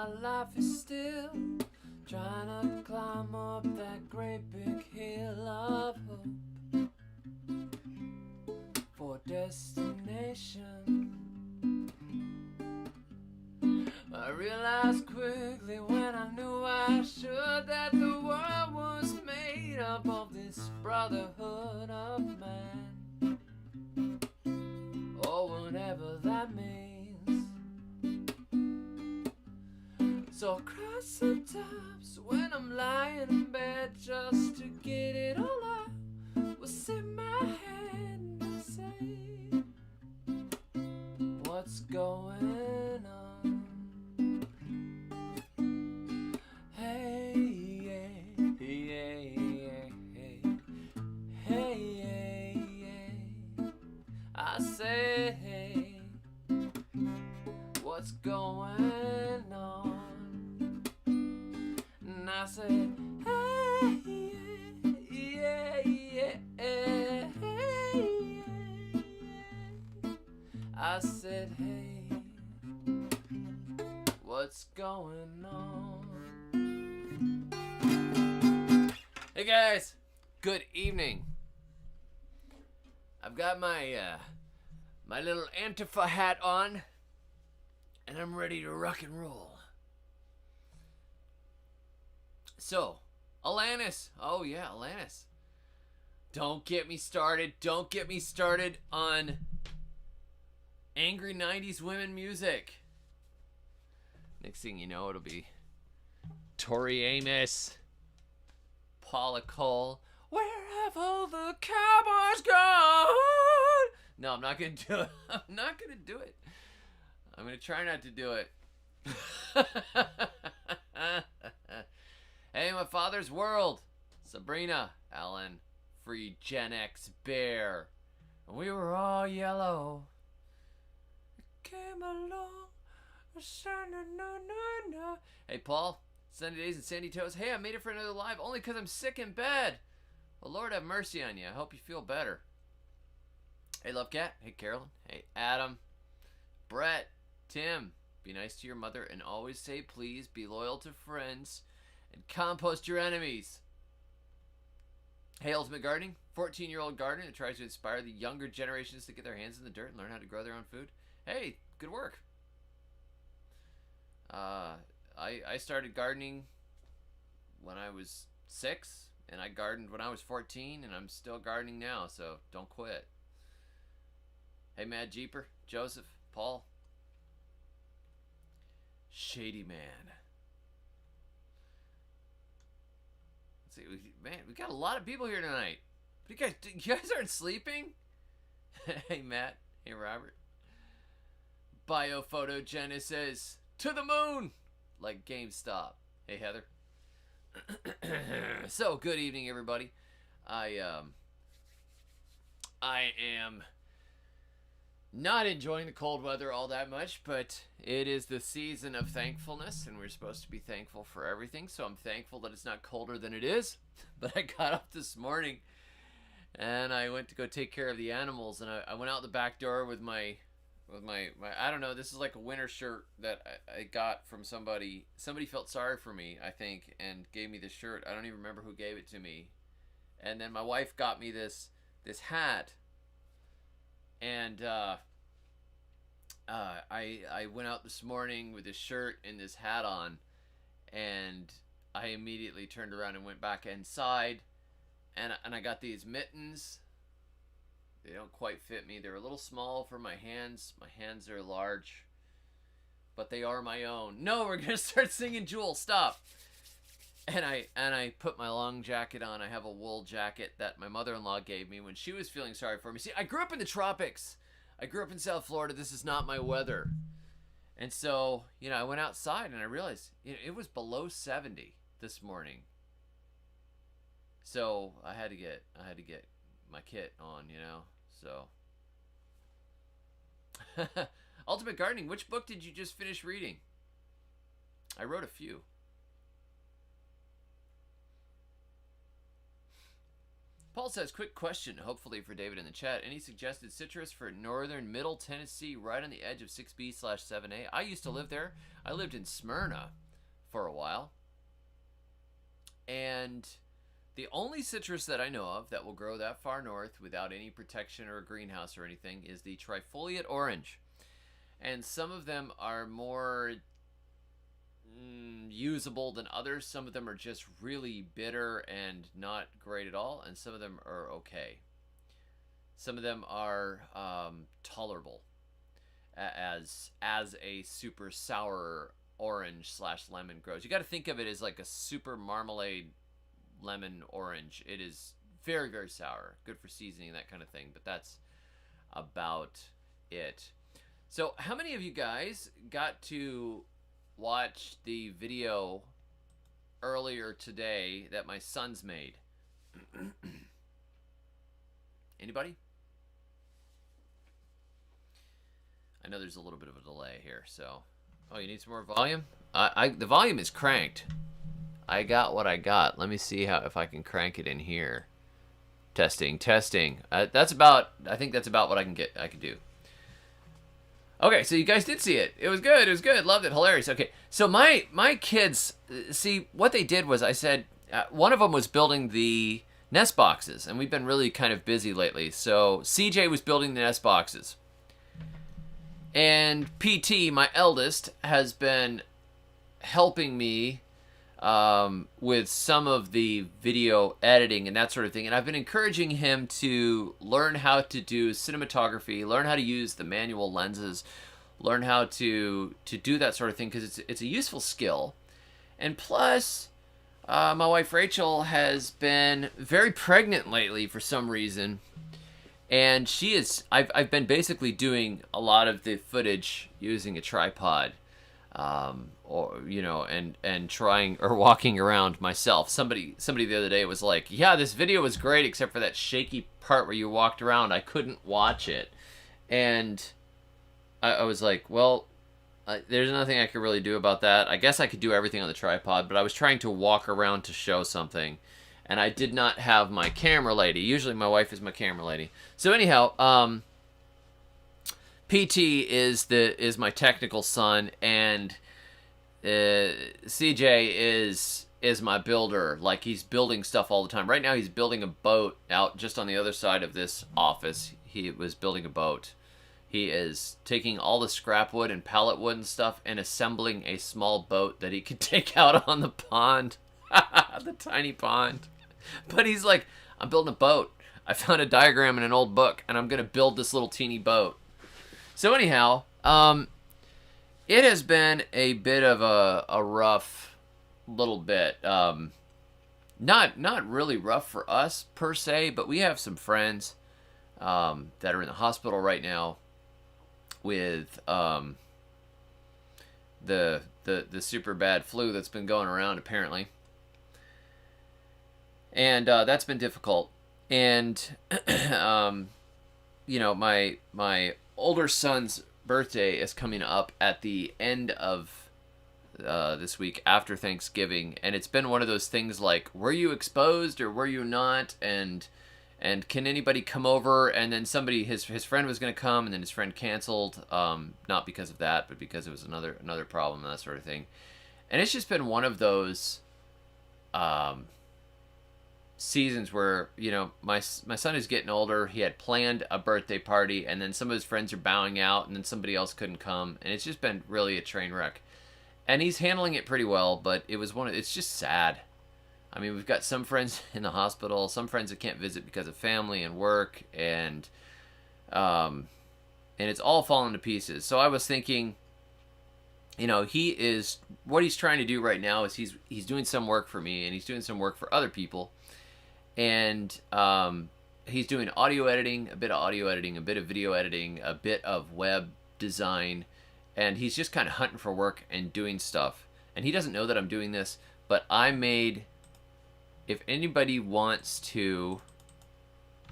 my life is still trying to climb up that great big hill of hope for destination. I realized quickly when I knew I should that the world was made up of this brotherhood of man, or whatever that means. So I cry sometimes when I'm lying in bed just to get it all out. What's in my head and say, what's going on? Hey, yeah, yeah, yeah, hey, yeah, yeah. I say, hey, what's going on? And I said, hey, yeah, yeah, yeah, hey, yeah. I said, hey, what's going on? Hey guys, good evening. I've got my my little Antifa hat on, and I'm ready to rock and roll. So, Alanis. Oh yeah, Alanis. Don't get me started. Don't get me started on angry 90s women music. Next thing you know, it'll be Tori Amos, Paula Cole. Where have all the cowboys gone? No, I'm not going to do it. I'm not going to do it. I'm going to try not to do it. Hey, my father's world. Sabrina, Alan, Free Gen X Bear. And we were all yellow. It came along. Hey, Paul. Sunny Days and Sandy Toes. Hey, I made it for another live only because I'm sick in bed. Well, Lord have mercy on you. I hope you feel better. Hey, Love Cat. Hey, Carolyn. Hey, Adam. Brett. Tim. Be nice to your mother and always say please. Be loyal to friends. And compost your enemies. Hey, Ultimate Gardening. 14-year-old gardener that tries to inspire the younger generations to get their hands in the dirt and learn how to grow their own food. Hey, good work. I started gardening when I was 6, and I gardened when I was 14, and I'm still gardening now, so don't quit. Hey, Mad Jeeper, Joseph, Paul. Shady Man. Let's see, man, we got a lot of people here tonight. But you guys aren't sleeping? Hey, Matt. Hey, Robert. Biophotogenesis. To the moon! Like GameStop. Hey, Heather. So, good evening, everybody. I am not enjoying the cold weather all that much, but it is the season of thankfulness, and we're supposed to be thankful for everything, so I'm thankful that it's not colder than it is. But I got up this morning, and I went to go take care of the animals, and I went out the back door with my I don't know, this is like a winter shirt that I got from somebody. Somebody felt sorry for me, I think, and gave me this shirt. I don't even remember who gave it to me. And then my wife got me this hat. And I went out this morning with this shirt and this hat on, and I immediately turned around and went back inside, and I got these mittens. They don't quite fit me. They're a little small for my hands. My hands are large, but they are my own. No, we're gonna start singing Jewel. Stop. And I put my long jacket on. I have a wool jacket that my mother-in-law gave me when she was feeling sorry for me. See, I grew up in the tropics. I grew up in South Florida. This is not my weather. And so, I went outside and I realized it was below 70 this morning. So I had to get my kit on, So Ultimate Gardening, which book did you just finish reading? I wrote a few. Paul says, quick question, hopefully for David in the chat. Any suggested citrus for northern middle Tennessee right on the edge of 6B/7A? I used to live there. I lived in Smyrna for a while. And the only citrus that I know of that will grow that far north without any protection or a greenhouse or anything is the trifoliate orange. And some of them are more usable than others. Some of them are just really bitter and not great at all, and some of them are okay. Some of them are tolerable as a super sour orange/lemon grows. You got to think of it as like a super marmalade lemon orange. It is very, very sour, good for seasoning, that kind of thing, but that's about it. So how many of you guys got to watch the video earlier today that my sons made? Anybody? I know there's a little bit of a delay here, so... Oh, you need some more volume? The volume is cranked. I got what I got. Let me see if I can crank it in here. Testing. I think that's about what I can do. Okay, so you guys did see it. It was good. Loved it. Hilarious. Okay, so my kids, see, what they did was I said, one of them was building the nest boxes, and we've been really kind of busy lately. So CJ was building the nest boxes. And PT, my eldest, has been helping me with some of the video editing and that sort of thing. And I've been encouraging him to learn how to do cinematography, learn how to use the manual lenses, learn how to do that sort of thing, because it's a useful skill. And plus, my wife Rachel has been very pregnant lately for some reason. And I've been basically doing a lot of the footage using a tripod, and trying or walking around myself. Somebody the other day was like, yeah, this video was great except for that shaky part where you walked around. I couldn't watch it. And I was like, well, there's nothing I could really do about that. I guess I could do everything on the tripod, but I was trying to walk around to show something. And I did not have my camera lady. Usually my wife is my camera lady. So anyhow, PT is my technical son, and CJ is my builder. Like, he's building stuff all the time. Right now he's building a boat out just on the other side of this office. He was building a boat. He is taking all the scrap wood and pallet wood and stuff and assembling a small boat that he could take out on the pond. The tiny pond. But he's like, I'm building a boat. I found a diagram in an old book, and I'm going to build this little teeny boat. So anyhow, it has been a bit of a rough little bit. Not really rough for us, per se, but we have some friends that are in the hospital right now with the super bad flu that's been going around, apparently. And that's been difficult. And my older son's birthday is coming up at the end of this week after Thanksgiving, and it's been one of those things like, were you exposed or were you not? And can anybody come over? And then his friend was going to come, and then his friend canceled, not because of that, but because it was another problem and that sort of thing. And it's just been one of those seasons where, my son is getting older. He had planned a birthday party, and then some of his friends are bowing out, and then somebody else couldn't come, and it's just been really a train wreck. And he's handling it pretty well, but it's just sad. I mean, we've got some friends in the hospital, some friends that can't visit because of family and work, and it's all falling to pieces. So I was thinking, what he's trying to do right now is he's doing some work for me, and he's doing some work for other people. And he's doing audio editing, a bit of video editing, a bit of web design, and he's just kind of hunting for work and doing stuff. And he doesn't know that I'm doing this, but if anybody wants to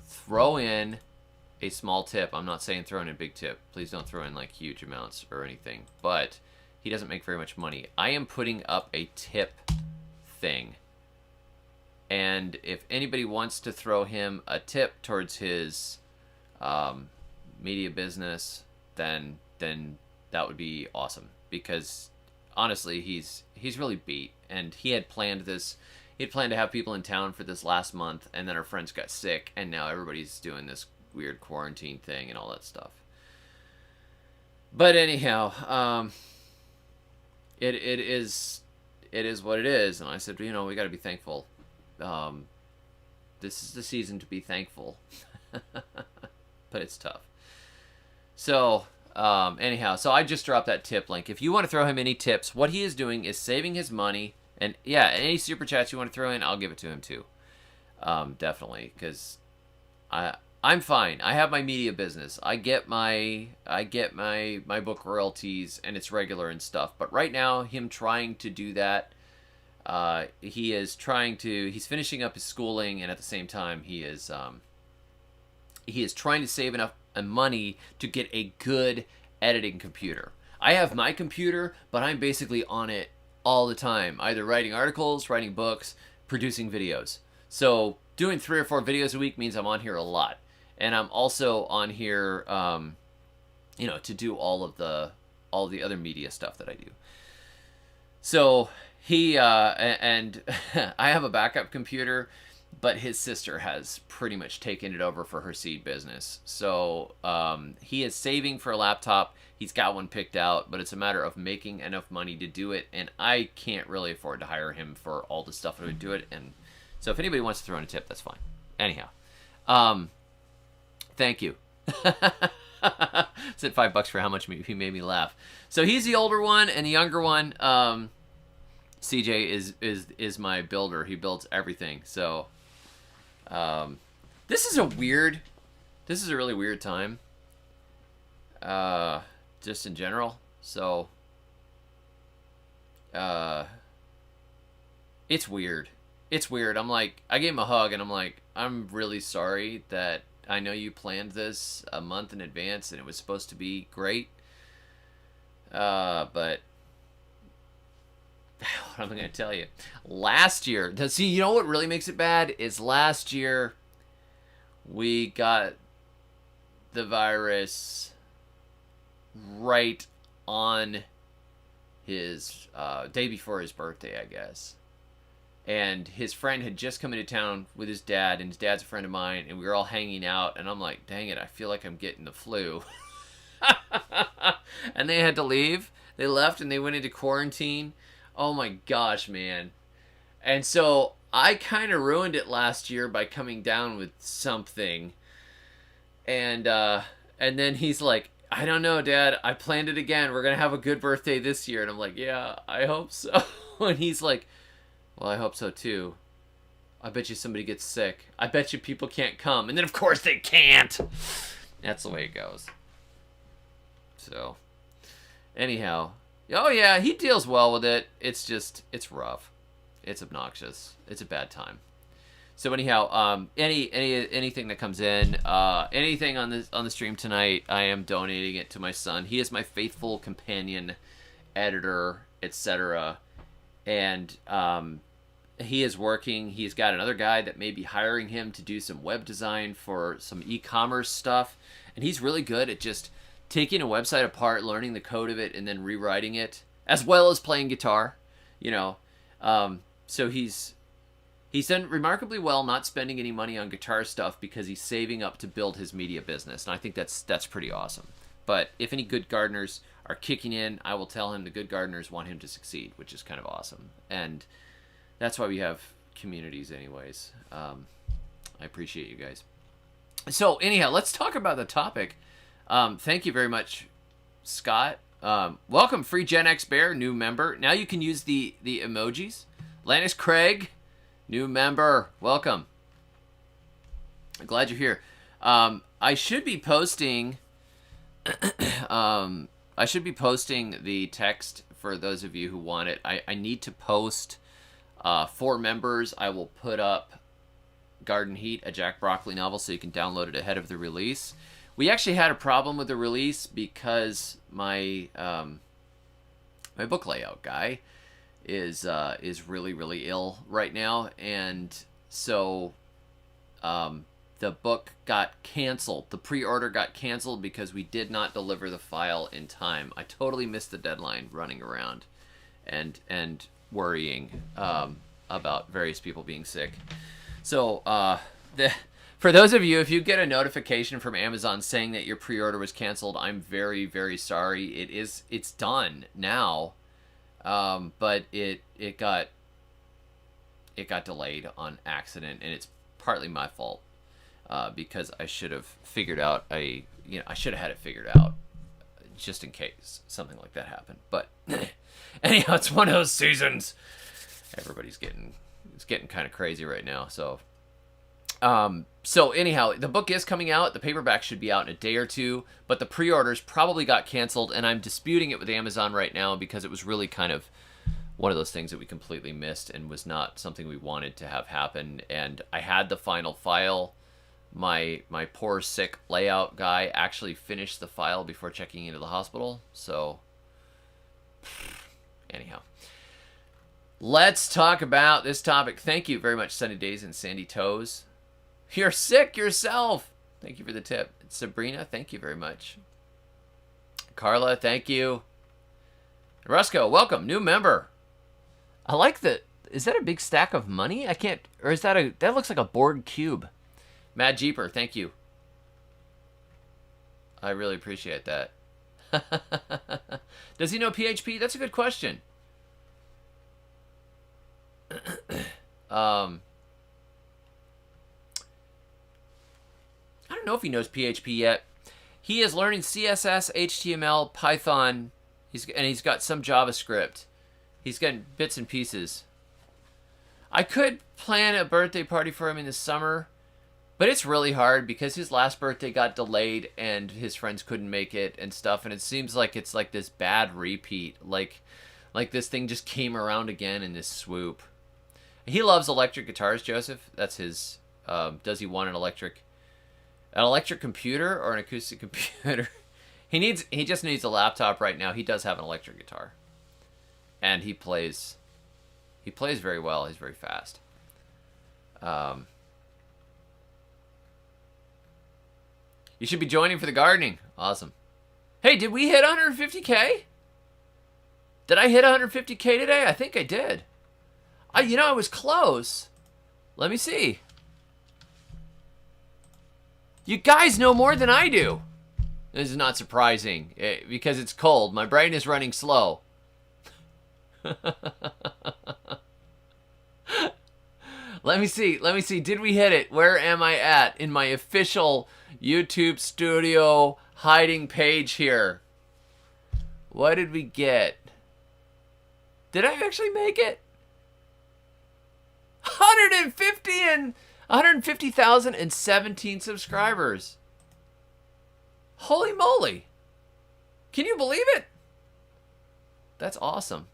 throw in a small tip, I'm not saying throw in a big tip. Please don't throw in like huge amounts or anything, but he doesn't make very much money. I am putting up a tip thing. And if anybody wants to throw him a tip towards his media business, then that would be awesome, because honestly, he's really beat, and he had planned this. He had planned to have people in town for this last month, and then our friends got sick, and now everybody's doing this weird quarantine thing and all that stuff. But anyhow, it is what it is, and I said, we got to be thankful. This is the season to be thankful, but it's tough. So anyhow, so I just dropped that tip link. If you want to throw him any tips, what he is doing is saving his money. And yeah, any super chats you want to throw in, I'll give it to him too. Definitely, because I'm fine. I have my media business. I get my book royalties, and it's regular and stuff. But right now, him trying to do that, he's finishing up his schooling, and at the same time, he is trying to save enough money to get a good editing computer. I have my computer, but I'm basically on it all the time, either writing articles, writing books, producing videos. So doing 3 or 4 videos a week means I'm on here a lot, and I'm also on here, to do all the other media stuff that I do. So he and I have a backup computer, but his sister has pretty much taken it over for her seed business. So he is saving for a laptop. He's got one picked out, but it's a matter of making enough money to do it, and I can't really afford to hire him for all the stuff that would do it. And so if anybody wants to throw in a tip, that's fine. Anyhow, thank you. Said $5 for how much he made me laugh. So he's the older one, and the younger one, CJ is my builder. He builds everything. So this is a really weird time. Just in general. So it's weird. It's weird. I gave him a hug, and I'm like, I'm really sorry that I know you planned this a month in advance, and it was supposed to be great. But what am I going to tell you? Last year, see, you know what really makes it bad is last year we got the virus right on his day before his birthday, I guess. And his friend had just come into town with his dad, and his dad's a friend of mine, and we were all hanging out, and I'm like, dang it, I feel like I'm getting the flu. And they had to leave. They left, and they went into quarantine. Oh my gosh, man. And so I kind of ruined it last year by coming down with something. And then he's like, I don't know, Dad. I planned it again. We're going to have a good birthday this year. And I'm like, yeah, I hope so. And he's like, well, I hope so too. I bet you somebody gets sick. I bet you people can't come. And then, of course, they can't. That's the way it goes. So, anyhow. Oh, yeah, he deals well with it. It's just, it's rough. It's obnoxious. It's a bad time. So anyhow, anything that comes in, anything on the stream tonight, I am donating it to my son. He is my faithful companion, editor, etc. And he is working. He's got another guy that may be hiring him to do some web design for some e-commerce stuff, and he's really good at just taking a website apart, learning the code of it, and then rewriting it, as well as playing guitar. So he's done remarkably well not spending any money on guitar stuff because he's saving up to build his media business. And I think that's pretty awesome. But if any good gardeners are kicking in, I will tell him the good gardeners want him to succeed, which is kind of awesome. And that's why we have communities anyways. I appreciate you guys. So anyhow, let's talk about the topic. Thank you very much, Scott. Welcome, Free Gen X Bear, new member. Now you can use the emojis. Lannis Craig, new member. Welcome. I'm glad you're here. I should be posting. I should be posting the text for those of you who want it. I need to post for members. I will put up Garden Heat, a Jack Broccoli novel, so you can download it ahead of the release. We actually had a problem with the release because my my book layout guy is really, really ill right now, and So the book got canceled. The pre-order got canceled because we did not deliver the file in time. I totally missed the deadline running around and worrying about various people being sick. So for those of you, if you get a notification from Amazon saying that your pre-order was canceled, I'm very, very sorry. It's done now, but it got delayed on accident, and it's partly my fault because I should have figured out I should have had it figured out just in case something like that happened. But anyhow, it's one of those seasons. Everybody's getting kind of crazy right now. So anyhow, the book is coming out. The paperback should be out in a day or two, but the pre-orders probably got canceled, and I'm disputing it with Amazon right now because it was really kind of one of those things that we completely missed and was not something we wanted to have happen. And I had the final file. My poor sick layout guy actually finished the file before checking into the hospital. So anyhow, let's talk about this topic. Thank you very much, Sunny Days and Sandy Toes. You're sick yourself. Thank you for the tip. Sabrina, thank you very much. Carla, thank you. Rusco, welcome, new member. I like that. Is that a big stack of money? I can't, or is that that looks like a board cube. Mad Jeeper, thank you. I really appreciate that. Does he know PHP? That's a good question. I don't know if he knows PHP yet. He is learning CSS, HTML, Python, he's got some JavaScript. He's getting bits and pieces. I could plan a birthday party for him in the summer, but it's really hard because his last birthday got delayed and his friends couldn't make it and stuff, and it seems like it's like this bad repeat. Like this thing just came around again in this swoop. He loves electric guitars, Joseph. That's his. Does he want an electric computer or an acoustic computer? He just needs a laptop right now. He does have an electric guitar, and he plays very well. He's very fast. You should be joining for the gardening. Awesome. Hey, did we hit 150K? Did I hit 150K today? I think I did. I was close. Let me see. You guys know more than I do. This is not surprising because it's cold. My brain is running slow. Let me see. Did we hit it? Where am I at in my official YouTube studio hiding page here? What did we get? Did I actually make it? 150,017 subscribers. Holy moly. Can you believe it? That's awesome.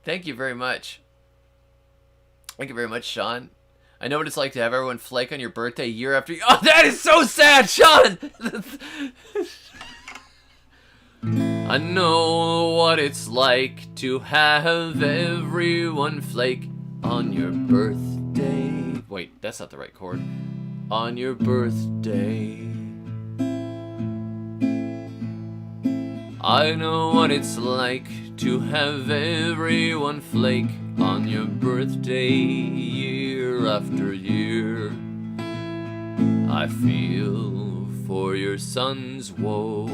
Thank you very much. Thank you very much, Sean. I know what it's like to have everyone flake on your birthday year after year. Oh, that is so sad, Sean! I know what it's like to have everyone flake on your birthday. Wait, that's not the right chord. On your birthday. I know what it's like to have everyone flake on your birthday year after year. I feel for your son's woe.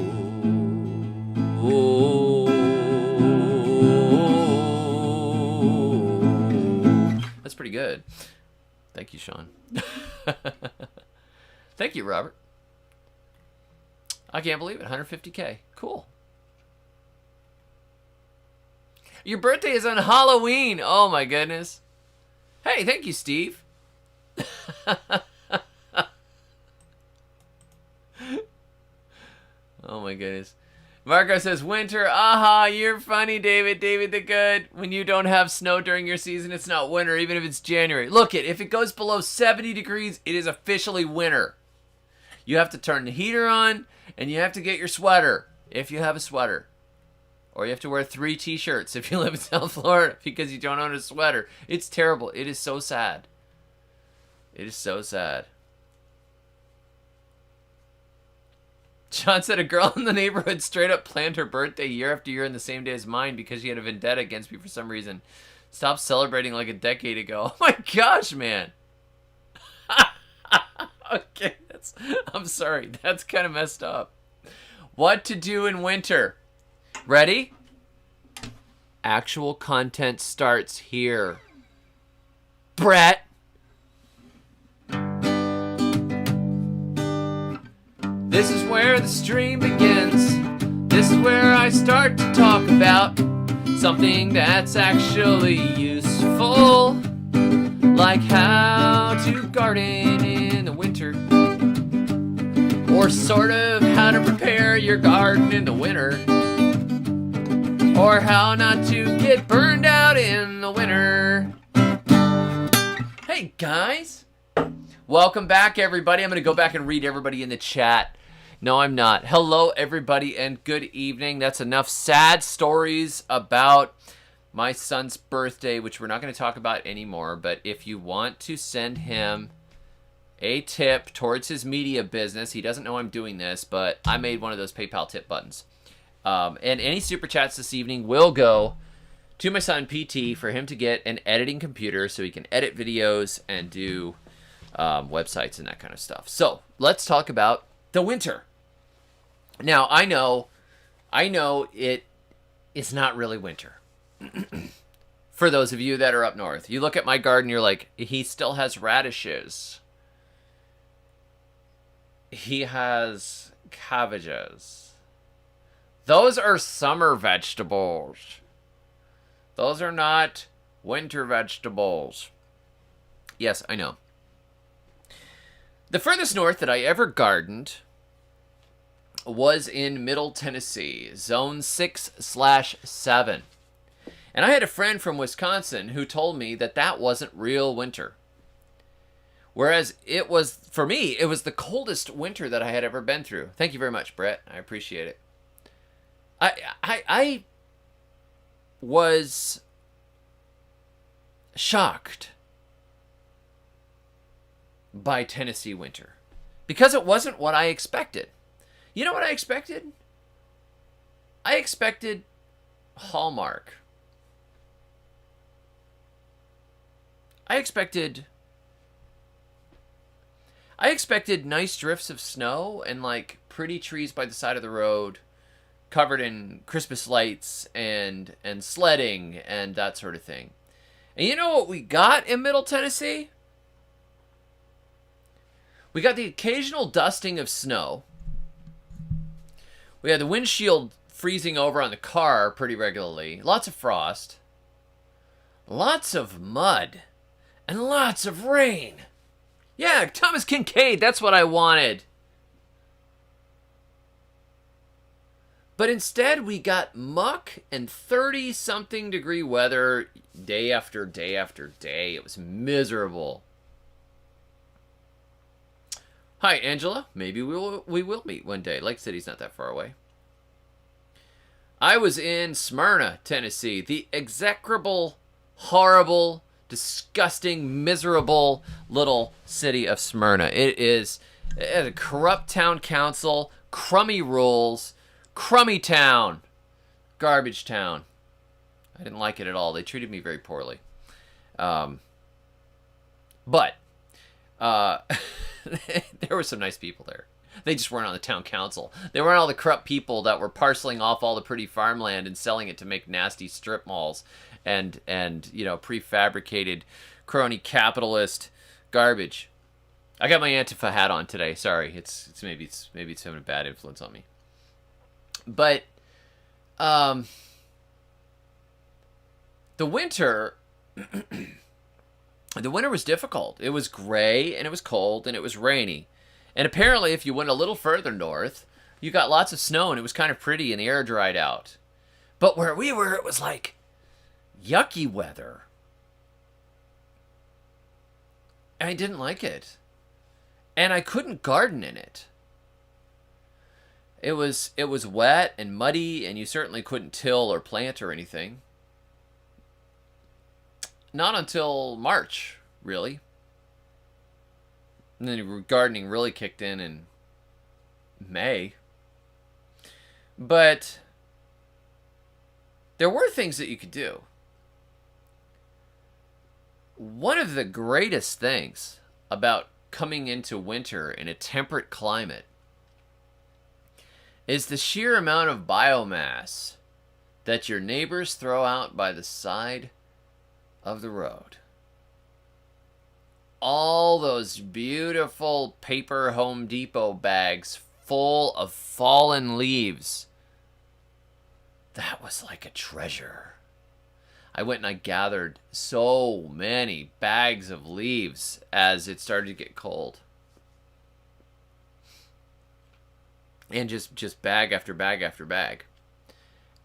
That's pretty good. Thank you, Sean. Thank you, Robert. I can't believe it. 150K. Cool. Your birthday is on Halloween. Oh, my goodness. Hey, thank you, Steve. Oh, my goodness. Marco says, winter. Aha, you're funny, David. David the Good. When you don't have snow during your season, it's not winter, even if it's January. Look, if it goes below 70 degrees, it is officially winter. You have to turn the heater on, and you have to get your sweater, if you have a sweater. Or you have to wear 3 t-shirts if you live in South Florida because you don't own a sweater. It's terrible. It is so sad. It is so sad. John said a girl in the neighborhood straight up planned her birthday year after year on the same day as mine because she had a vendetta against me for some reason. Stopped celebrating like a decade ago. Oh my gosh, man. Okay, I'm sorry. That's kind of messed up. What to do in winter. Ready? Actual content starts here. Brett. This is where the stream begins. This is where I start to talk about something that's actually useful, like how to garden in the winter, or sort of how to prepare your garden in the winter, or how not to get burned out in the winter. Hey guys, welcome back everybody. I'm going to go back and read everybody in the chat. No, I'm not. Hello, everybody, and good evening. That's enough sad stories about my son's birthday, which we're not going to talk about anymore. But if you want to send him a tip towards his media business, he doesn't know I'm doing this, but I made one of those PayPal tip buttons. And any super chats this evening will go to my son, PT, for him to get an editing computer so he can edit videos and do websites and that kind of stuff. So let's talk about the winter. Now, I know it is not really winter. For those of you that are up north, you look at my garden, you're like, he still has radishes. He has cabbages. Those are summer vegetables. Those are not winter vegetables. Yes, I know. The furthest north that I ever gardened was in Middle Tennessee, zone 6/7. And I had a friend from Wisconsin who told me that that wasn't real winter. Whereas it was, for me, it was the coldest winter that I had ever been through. Thank you very much, Brett. I appreciate it. I was shocked by Tennessee winter because it wasn't what I expected. You know what I expected? I expected Hallmark. I expected nice drifts of snow and like pretty trees by the side of the road covered in Christmas lights and sledding and that sort of thing. And you know what we got in Middle Tennessee? We got the occasional dusting of snow. We had the windshield freezing over on the car pretty regularly. Lots of frost. Lots of mud. And lots of rain. Yeah, Thomas Kincaid, that's what I wanted. But instead, we got muck and 30-something degree weather day after day after day. It was miserable. Hi, Angela. Maybe we will meet one day. Lake City's not that far away. I was in Smyrna, Tennessee. The execrable, horrible, disgusting, miserable little city of Smyrna. It is a corrupt town council, crummy rules, crummy town, garbage town. I didn't like it at all. They treated me very poorly. But there were some nice people there. They just weren't on the town council. They weren't all the corrupt people that were parceling off all the pretty farmland and selling it to make nasty strip malls and you know, prefabricated crony capitalist garbage. I got my Antifa hat on today. Sorry, maybe it's having a bad influence on me. But the winter was difficult. It was gray and it was cold and it was rainy. And apparently if you went a little further north, you got lots of snow and it was kind of pretty and the air dried out. But where we were, it was like yucky weather. And I didn't like it. And I couldn't garden in it. It was wet and muddy, and you certainly couldn't till or plant or anything. Not until March, really. And then gardening really kicked in May. But there were things that you could do. One of the greatest things about coming into winter in a temperate climate is the sheer amount of biomass that your neighbors throw out by the side of the road. All those beautiful paper Home Depot bags full of fallen leaves. That was like a treasure. I went and I gathered so many bags of leaves as it started to get cold. And just bag after bag after bag.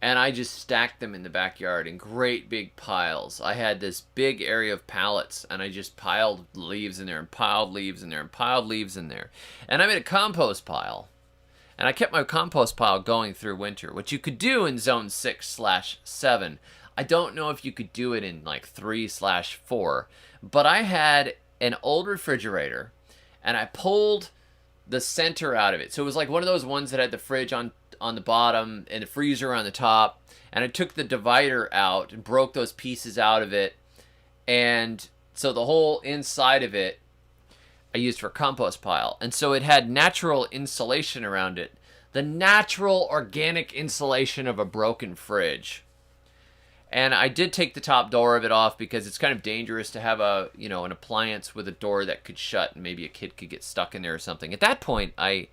And I just stacked them in the backyard in great big piles. I had this big area of pallets, and I just piled leaves in there and piled leaves in there and piled leaves in there. And I made a compost pile. And I kept my compost pile going through winter, which you could do in zone 6/7. I don't know if you could do it in like 3/4, but I had an old refrigerator, and I pulled the center out of it. So it was like one of those ones that had the fridge on the bottom and the freezer on the top, and I took the divider out and broke those pieces out of it, and so the whole inside of it I used for a compost pile. And so it had natural insulation around it, the natural organic insulation of a broken fridge. And I did take the top door of it off because it's kind of dangerous to have an appliance with a door that could shut and maybe a kid could get stuck in there or something. At that point, I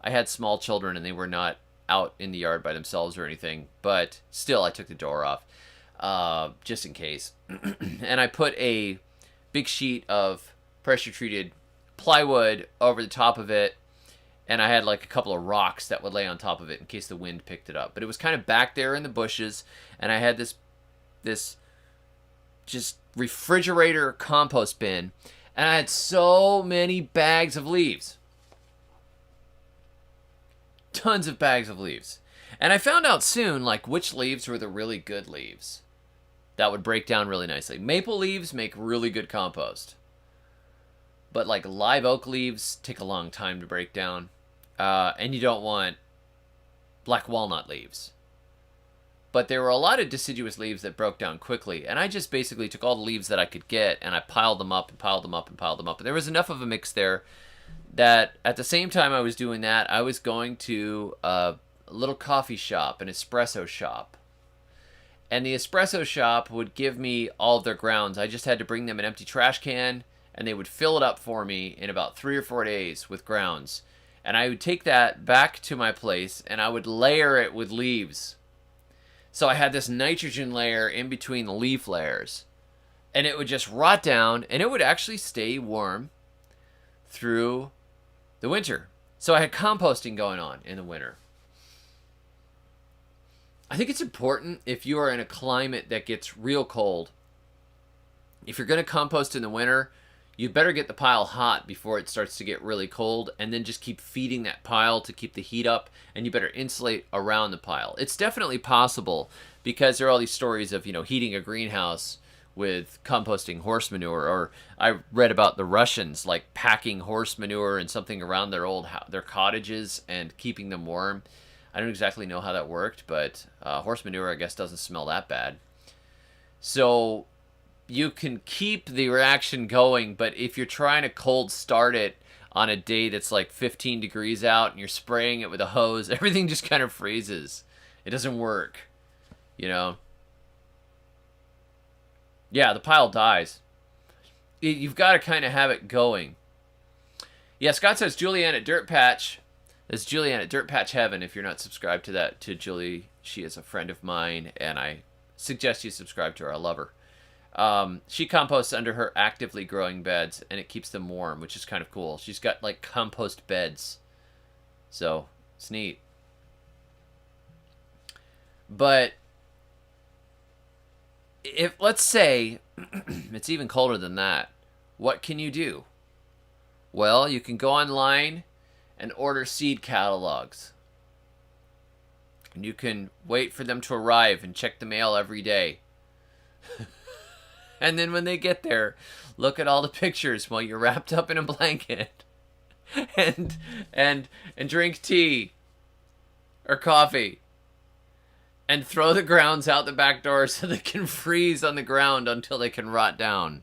had small children and they were not out in the yard by themselves or anything, but still I took the door off just in case. And I put a big sheet of pressure treated plywood over the top of it, and I had like a couple of rocks that would lay on top of it in case the wind picked it up. But it was kind of back there in the bushes, and I had this just refrigerator compost bin, and I had so many bags of leaves. Tons of bags of leaves. And I found out soon, like, which leaves were the really good leaves that would break down really nicely. Maple leaves make really good compost. But, like, live oak leaves take a long time to break down. And you don't want black walnut leaves. But there were a lot of deciduous leaves that broke down quickly. And I just basically took all the leaves that I could get, and I piled them up and piled them up and piled them up. And there was enough of a mix there that at the same time I was doing that, I was going to a little coffee shop, an espresso shop. And the espresso shop would give me all of their grounds. I just had to bring them an empty trash can, and they would fill it up for me in about 3 or 4 days with grounds. And I would take that back to my place, and I would layer it with leaves. So I had this nitrogen layer in between the leaf layers. And it would just rot down, and it would actually stay warm through the winter. So I had composting going on in the winter. I think it's important if you are in a climate that gets real cold. If you're going to compost in the winter, you better get the pile hot before it starts to get really cold, and then just keep feeding that pile to keep the heat up, and you better insulate around the pile. It's definitely possible because there are all these stories of, heating a greenhouse with composting horse manure, or I read about the Russians like packing horse manure and something around their cottages and keeping them warm. I don't exactly know how that worked, but horse manure, I guess, doesn't smell that bad. So you can keep the reaction going, but if you're trying to cold start it on a day that's like 15 degrees out and you're spraying it with a hose, everything just kind of freezes. It doesn't work, Yeah, the pile dies. You've got to kind of have it going. Yeah, Scott says Julianne at Dirt Patch. That's Julianne at Dirt Patch Heaven. If you're not subscribed to Julie, she is a friend of mine, and I suggest you subscribe to her. I love her. She composts under her actively growing beds, and it keeps them warm, which is kind of cool. She's got like compost beds. So, it's neat. But if, let's say, it's even colder than that, what can you do? Well, you can go online and order seed catalogs. And you can wait for them to arrive and check the mail every day. And then when they get there, look at all the pictures while you're wrapped up in a blanket and and drink tea or coffee and throw the grounds out the back door so they can freeze on the ground until they can rot down.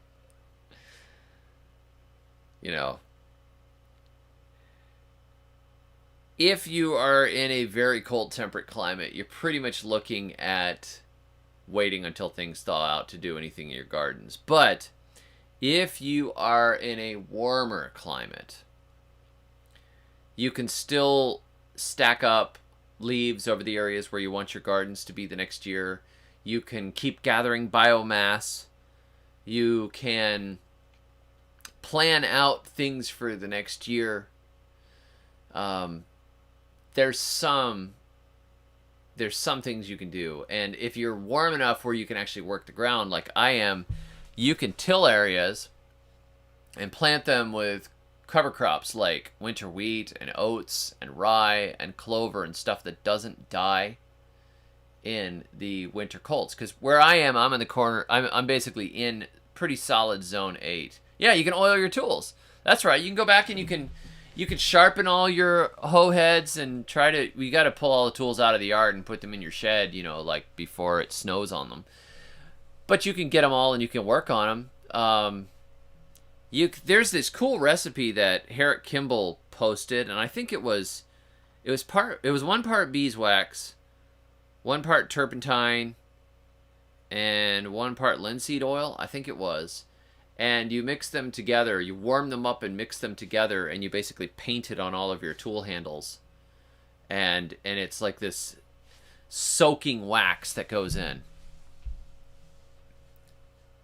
You know, if you are in a very cold temperate climate, you're pretty much looking at waiting until things thaw out to do anything in your gardens. But if you are in a warmer climate, you can still stack up leaves over the areas where you want your gardens to be the next year. You can keep gathering biomass. You can plan out things for the next year. There's some things you can do. And if you're warm enough where you can actually work the ground like I am, you can till areas and plant them with cover crops like winter wheat and oats and rye and clover and stuff that doesn't die in the winter colds. Because where I am, I'm in the corner. I'm basically in pretty solid zone 8. Yeah, you can oil your tools. That's right. You can go back and you can sharpen all your hoe heads and we got to pull all the tools out of the yard and put them in your shed, you know, like before it snows on them. But you can get them all and you can work on them. There's this cool recipe that Herrick Kimball posted, and I think it was 1 part beeswax, 1 part turpentine, and 1 part linseed oil, I think it was. And you mix them together, you warm them up and mix them together, and you basically paint it on all of your tool handles. And it's like this soaking wax that goes in.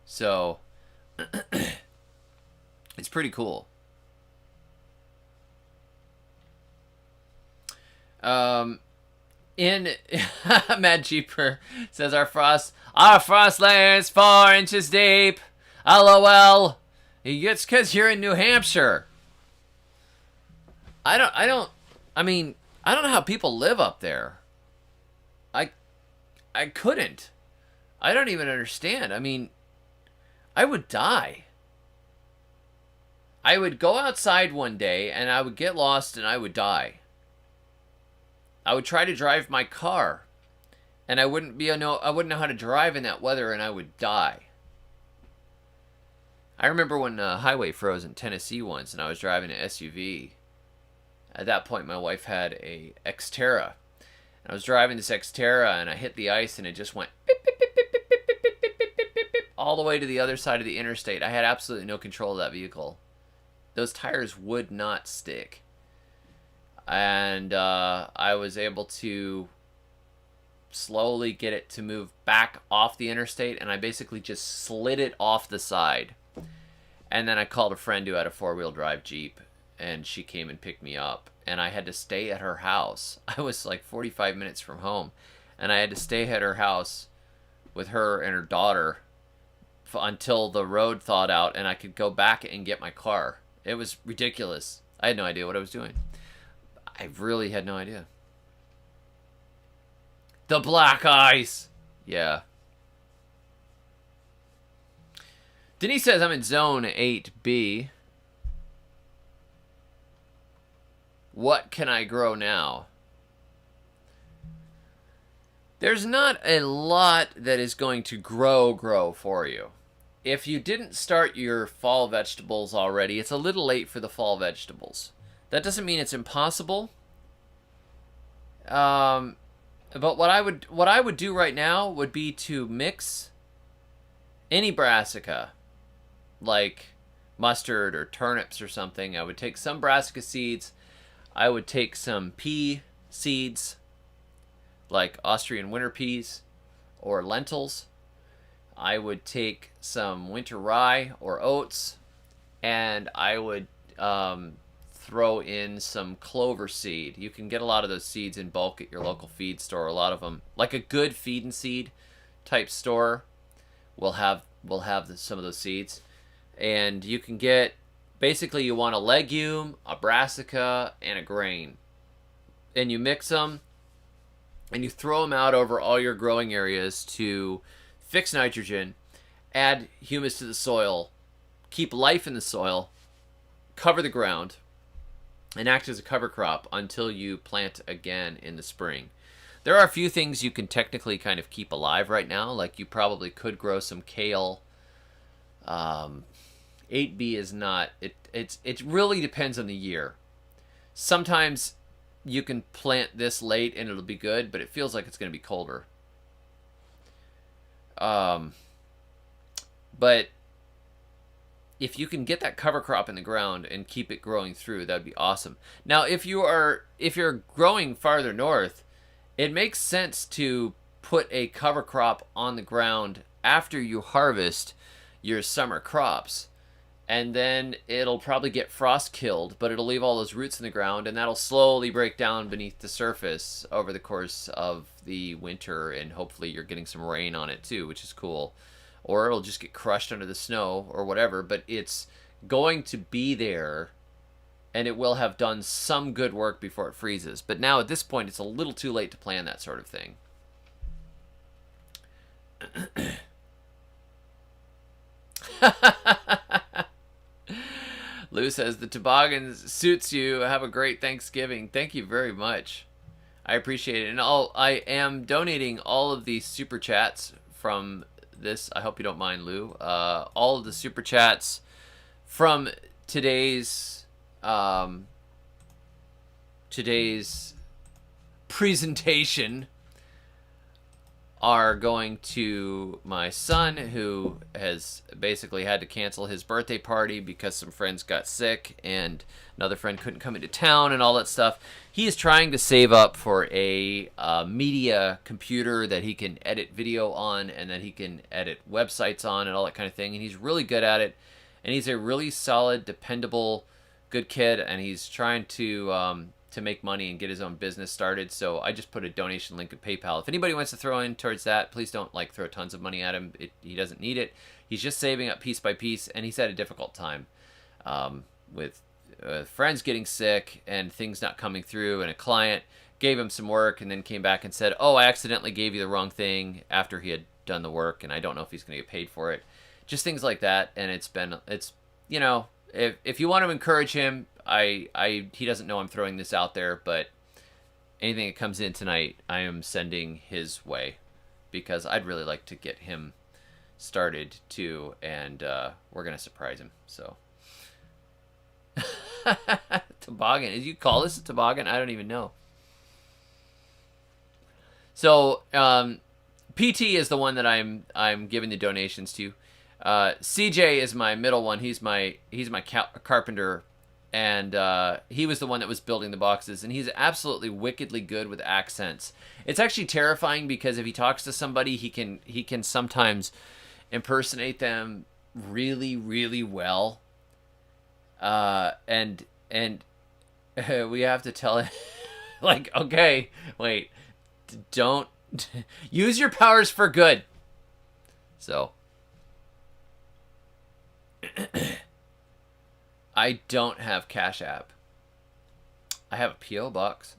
So it's pretty cool. Mad Jeeper says our frost layer is 4 inches deep. LOL. It's because you're in New Hampshire. I don't know how people live up there. I couldn't. I don't even understand. I mean, I would die. I would go outside one day and I would get lost and I would die. I would try to drive my car and I wouldn't know how to drive in that weather and I would die. I remember when the highway froze in Tennessee once and I was driving an SUV. At that point, my wife had a Xterra. And I was driving this Xterra and I hit the ice and it just went beep, beep, beep, beep, beep, beep, beep, beep, beep, beep, beep, beep, all the way to the other side of the interstate. I had absolutely no control of that vehicle. Those tires would not stick. And I was able to slowly get it to move back off the interstate, and I basically just slid it off the side. And then I called a friend who had a 4-wheel drive Jeep, and she came and picked me up. And I had to stay at her house. I was like 45 minutes from home, and I had to stay at her house with her and her daughter until the road thawed out and I could go back and get my car. It was ridiculous. I had no idea what I was doing. I really had no idea. The black ice. Yeah. Denise says I'm in zone 8B. What can I grow now? There's not a lot that is going to grow for you. If you didn't start your fall vegetables already, it's a little late for the fall vegetables. That doesn't mean it's impossible. But what I would do right now would be to mix any brassica, like mustard or turnips or something. I would take some brassica seeds. I would take some pea seeds, like Austrian winter peas or lentils. I would take some winter rye or oats, and I would throw in some clover seed. You can get a lot of those seeds in bulk at your local feed store. A lot of them, like a good feed and seed type store, will have some of those seeds. And you can get, basically you want a legume, a brassica, and a grain. And you mix them, and you throw them out over all your growing areas to fix nitrogen, add humus to the soil, keep life in the soil, cover the ground, and act as a cover crop until you plant again in the spring. There are a few things you can technically kind of keep alive right now, like you probably could grow some kale. 8B is not, it really depends on the year. Sometimes you can plant this late and it'll be good, but it feels like it's going to be colder. But if you can get that cover crop in the ground and keep it growing through, that'd be awesome. Now, if you're growing farther north, it makes sense to put a cover crop on the ground after you harvest your summer crops. And then it'll probably get frost killed, but it'll leave all those roots in the ground, and that'll slowly break down beneath the surface over the course of the winter, and hopefully you're getting some rain on it too, which is cool. Or it'll just get crushed under the snow or whatever, but it's going to be there, and it will have done some good work before it freezes. But now at this point, it's a little too late to plan that sort of thing. Lou says, the toboggan suits you. Have a great Thanksgiving. Thank you very much. I appreciate it. And I am donating all of the super chats from this. I hope you don't mind, Lou. All of the super chats from today's presentation are going to my son, who has basically had to cancel his birthday party because some friends got sick and another friend couldn't come into town and all that stuff. He is trying to save up for a media computer that he can edit video on and that he can edit websites on and all that kind of thing. And he's really good at it. And he's a really solid, dependable, good kid. And he's trying to make money and get his own business started. So I just put a donation link at PayPal. If anybody wants to throw in towards that, please don't throw tons of money at him. He doesn't need it. He's just saving up piece by piece, and he's had a difficult time with friends getting sick and things not coming through, and a client gave him some work and then came back and said, oh, I accidentally gave you the wrong thing after he had done the work, and I don't know if he's going to get paid for it. Just things like that. And it's if you want to encourage him, he doesn't know I'm throwing this out there, but anything that comes in tonight, I am sending his way because I'd really like to get him started too, and we're gonna surprise him. So toboggan. Did you call this a toboggan? I don't even know. So PT is the one that I'm giving the donations to. CJ is my middle one. He's my carpenter. And he was the one that was building the boxes, and he's absolutely wickedly good with accents. It's actually terrifying because if he talks to somebody, he can sometimes impersonate them really, really well. And we have to tell him, like, okay, wait, don't use your powers for good. So. I don't have Cash App. I have a P.O. box.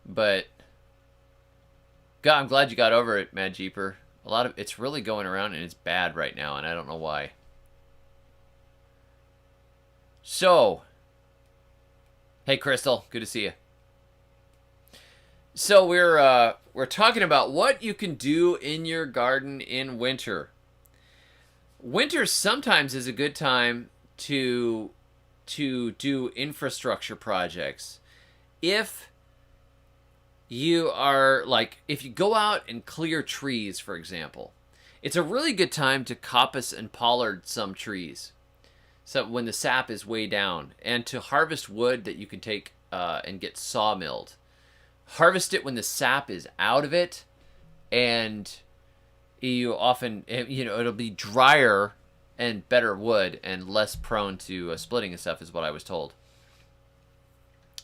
But God, I'm glad you got over it, Mad Jeeper. It's really going around and it's bad right now, and I don't know why. So, hey Crystal, good to see you. So we're talking about what you can do in your garden in winter. Winter sometimes is a good time to do infrastructure projects. If you go out and clear trees, for example, it's a really good time to coppice and pollard some trees. So when the sap is way down, and to harvest wood that you can take and get sawmilled. Harvest it when the sap is out of it, and you often, it'll be drier and better wood and less prone to splitting and stuff, is what I was told.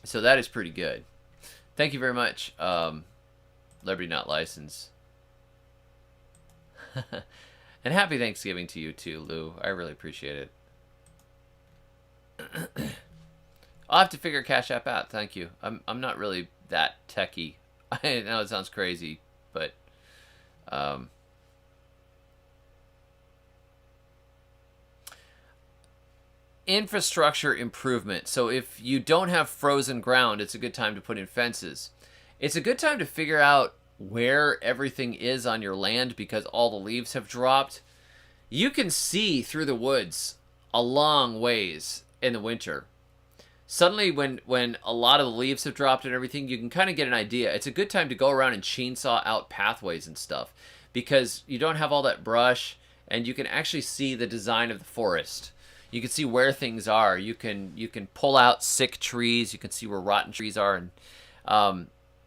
So that is pretty good. Thank you very much, Liberty Not License. And happy Thanksgiving to you too, Lou. I really appreciate I'll have to figure Cash App out. Thank you. I'm not really that techie. I know it sounds crazy, but um, infrastructure improvement. So if you don't have frozen ground, it's a good time to put in fences. It's a good time to figure out where everything is on your land because all the leaves have dropped. You can see through the woods a long ways in the winter. Suddenly, when a lot of the leaves have dropped and everything, you can kind of get an idea. It's a good time to go around and chainsaw out pathways and stuff because you don't have all that brush and you can actually see the design of the forest. You can see where things are. You can pull out sick trees. You can see where rotten trees are, and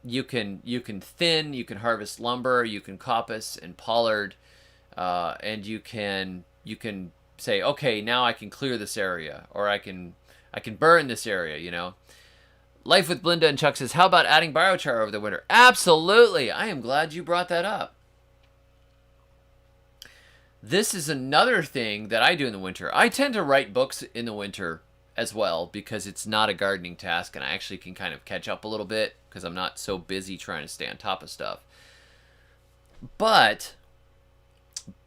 you can thin. You can harvest lumber. You can coppice and pollard, and you can say, okay, now I can clear this area, or I can burn this area, you know. Life with Blinda and Chuck says, how about adding biochar over the winter? Absolutely. I am glad you brought that up. This is another thing that I do in the winter. I tend to write books in the winter as well because it's not a gardening task and I actually can kind of catch up a little bit because I'm not so busy trying to stay on top of stuff. But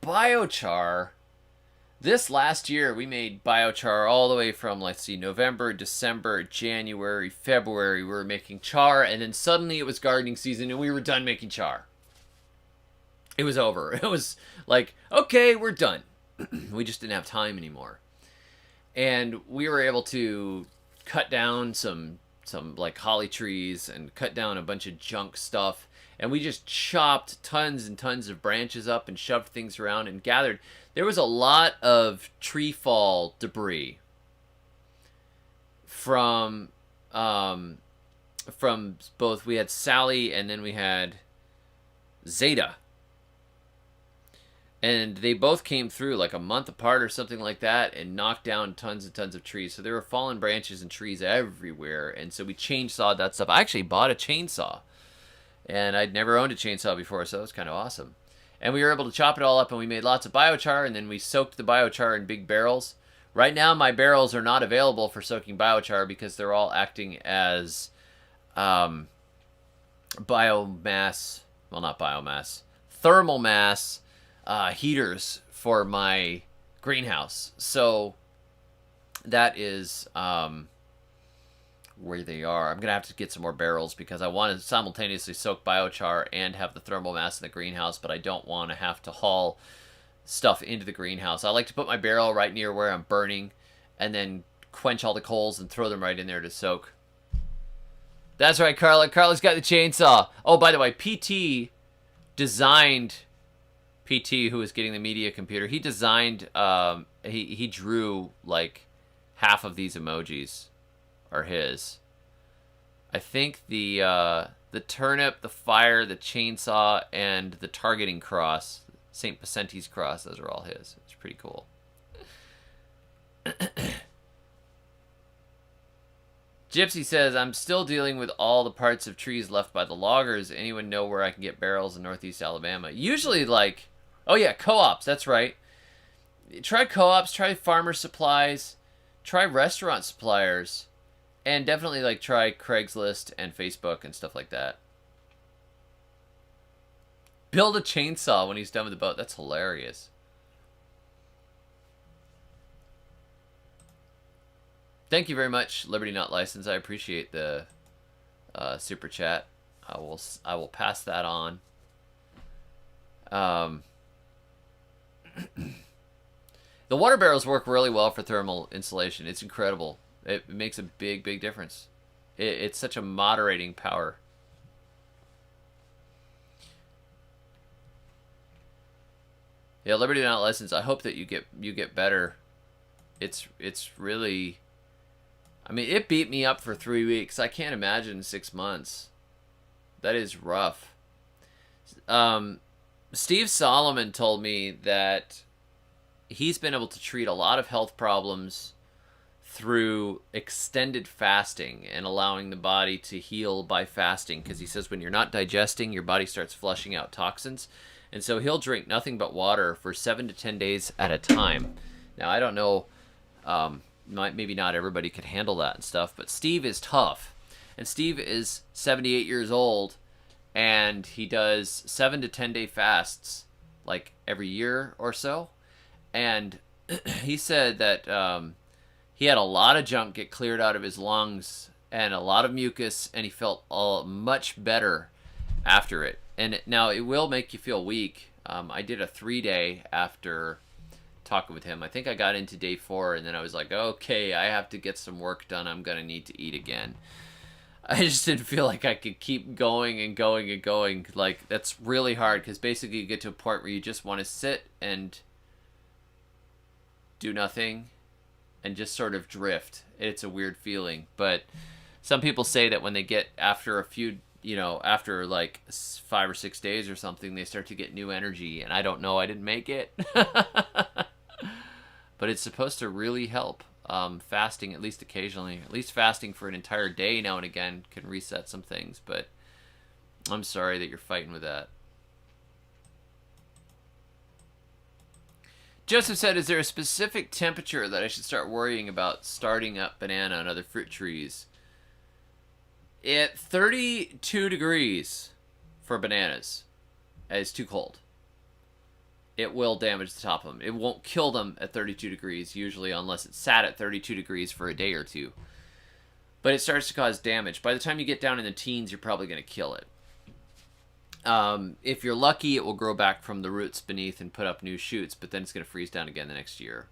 biochar... This last year, we made biochar all the way from, let's see, November, December, January, February. We were making char, and then suddenly it was gardening season, and we were done making char. It was over. It was like, okay, we're done. We just didn't have time anymore. And we were able to cut down some like holly trees and cut down a bunch of junk stuff. And we just chopped tons and tons of branches up and shoved things around and gathered. There was a lot of tree fall debris from both, we had Sally and then we had Zeta. And they both came through like a month apart or something like that and knocked down tons and tons of trees. So there were fallen branches and trees everywhere. And so we chainsawed that stuff. I actually bought a chainsaw. And I'd never owned a chainsaw before, so it was kind of awesome. And we were able to chop it all up, and we made lots of biochar, and then we soaked the biochar in big barrels. Right now, my barrels are not available for soaking biochar because they're all acting as biomass, well, not biomass, thermal mass heaters for my greenhouse. So that is where they are. I'm going to have to get some more barrels because I want to simultaneously soak biochar and have the thermal mass in the greenhouse, but I don't want to have to haul stuff into the greenhouse. I like to put my barrel right near where I'm burning and then quench all the coals and throw them right in there to soak. That's right, Carla. Carla's got the chainsaw. Oh, by the way, PT designed... PT, who was getting the media computer, he designed... he drew, like, half of these emojis are his. I think the turnip, the fire, the chainsaw, and the targeting cross, St. Pacenti's cross, those are all his. It's pretty cool. Gypsy says, I'm still dealing with all the parts of trees left by the loggers. Anyone know where I can get barrels in Northeast Alabama? Usually, like, oh yeah, co-ops, that's right. Try co-ops, try farmer supplies, try restaurant suppliers. And definitely, like, try Craigslist and Facebook and stuff like that. Build a chainsaw when he's done with the boat. That's hilarious. Thank you very much, Liberty Not License. I appreciate the super chat. I will pass that on. The water barrels work really well for thermal insulation. It's incredible. It makes a big, big difference. It's such a moderating power. Yeah, Liberty Not License. I hope that you get better. It's really... I mean, it beat me up for 3 weeks. I can't imagine 6 months. That is rough. Steve Solomon told me that he's been able to treat a lot of health problems through extended fasting and allowing the body to heal by fasting, because he says when you're not digesting, your body starts flushing out toxins. And so he'll drink nothing but water for 7 to 10 days at a time. Now, I don't know maybe not everybody could handle that and stuff, but Steve is tough. And Steve is 78 years old, and he does 7 to 10 day fasts like every year or so. And he said that he had a lot of junk get cleared out of his lungs and a lot of mucus, and he felt much better after it. And now it will make you feel weak. I did a 3-day after talking with him. I think I got into day 4, and then I was like, okay, I have to get some work done. I'm going to need to eat again. I just didn't feel like I could keep going and going and going. Like, that's really hard, because basically you get to a point where you just want to sit and do nothing and just sort of drift. It's a weird feeling. But some people say that when they get after a few, after like 5 or 6 days or something, they start to get new energy. And I don't know. I didn't make it. But it's supposed to really help. Fasting, at least occasionally. At least fasting for an entire day now and again can reset some things. But I'm sorry that you're fighting with that. Joseph said, is there a specific temperature that I should start worrying about starting up banana and other fruit trees? At 32 degrees for bananas is too cold. It will damage the top of them. It won't kill them at 32 degrees usually, unless it's sat at 32 degrees for a day or two. But it starts to cause damage. By the time you get down in the teens, you're probably going to kill it. If you're lucky, it will grow back from the roots beneath and put up new shoots, but then it's going to freeze down again the next year.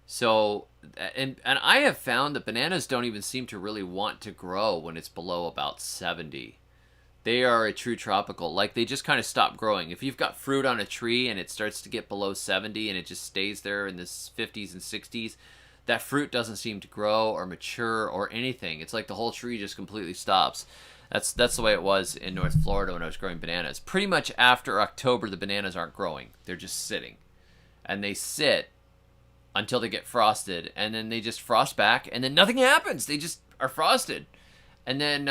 So, and I have found that bananas don't even seem to really want to grow when it's below about 70. They are a true tropical. Like, they just kind of stop growing. If you've got fruit on a tree and it starts to get below 70 and it just stays there in the 50s and 60s, that fruit doesn't seem to grow or mature or anything. It's like the whole tree just completely stops. That's the way it was in North Florida when I was growing bananas. Pretty much after October, the bananas aren't growing. They're just sitting. And they sit until they get frosted, and then they just frost back, and then nothing happens. They just are frosted. And then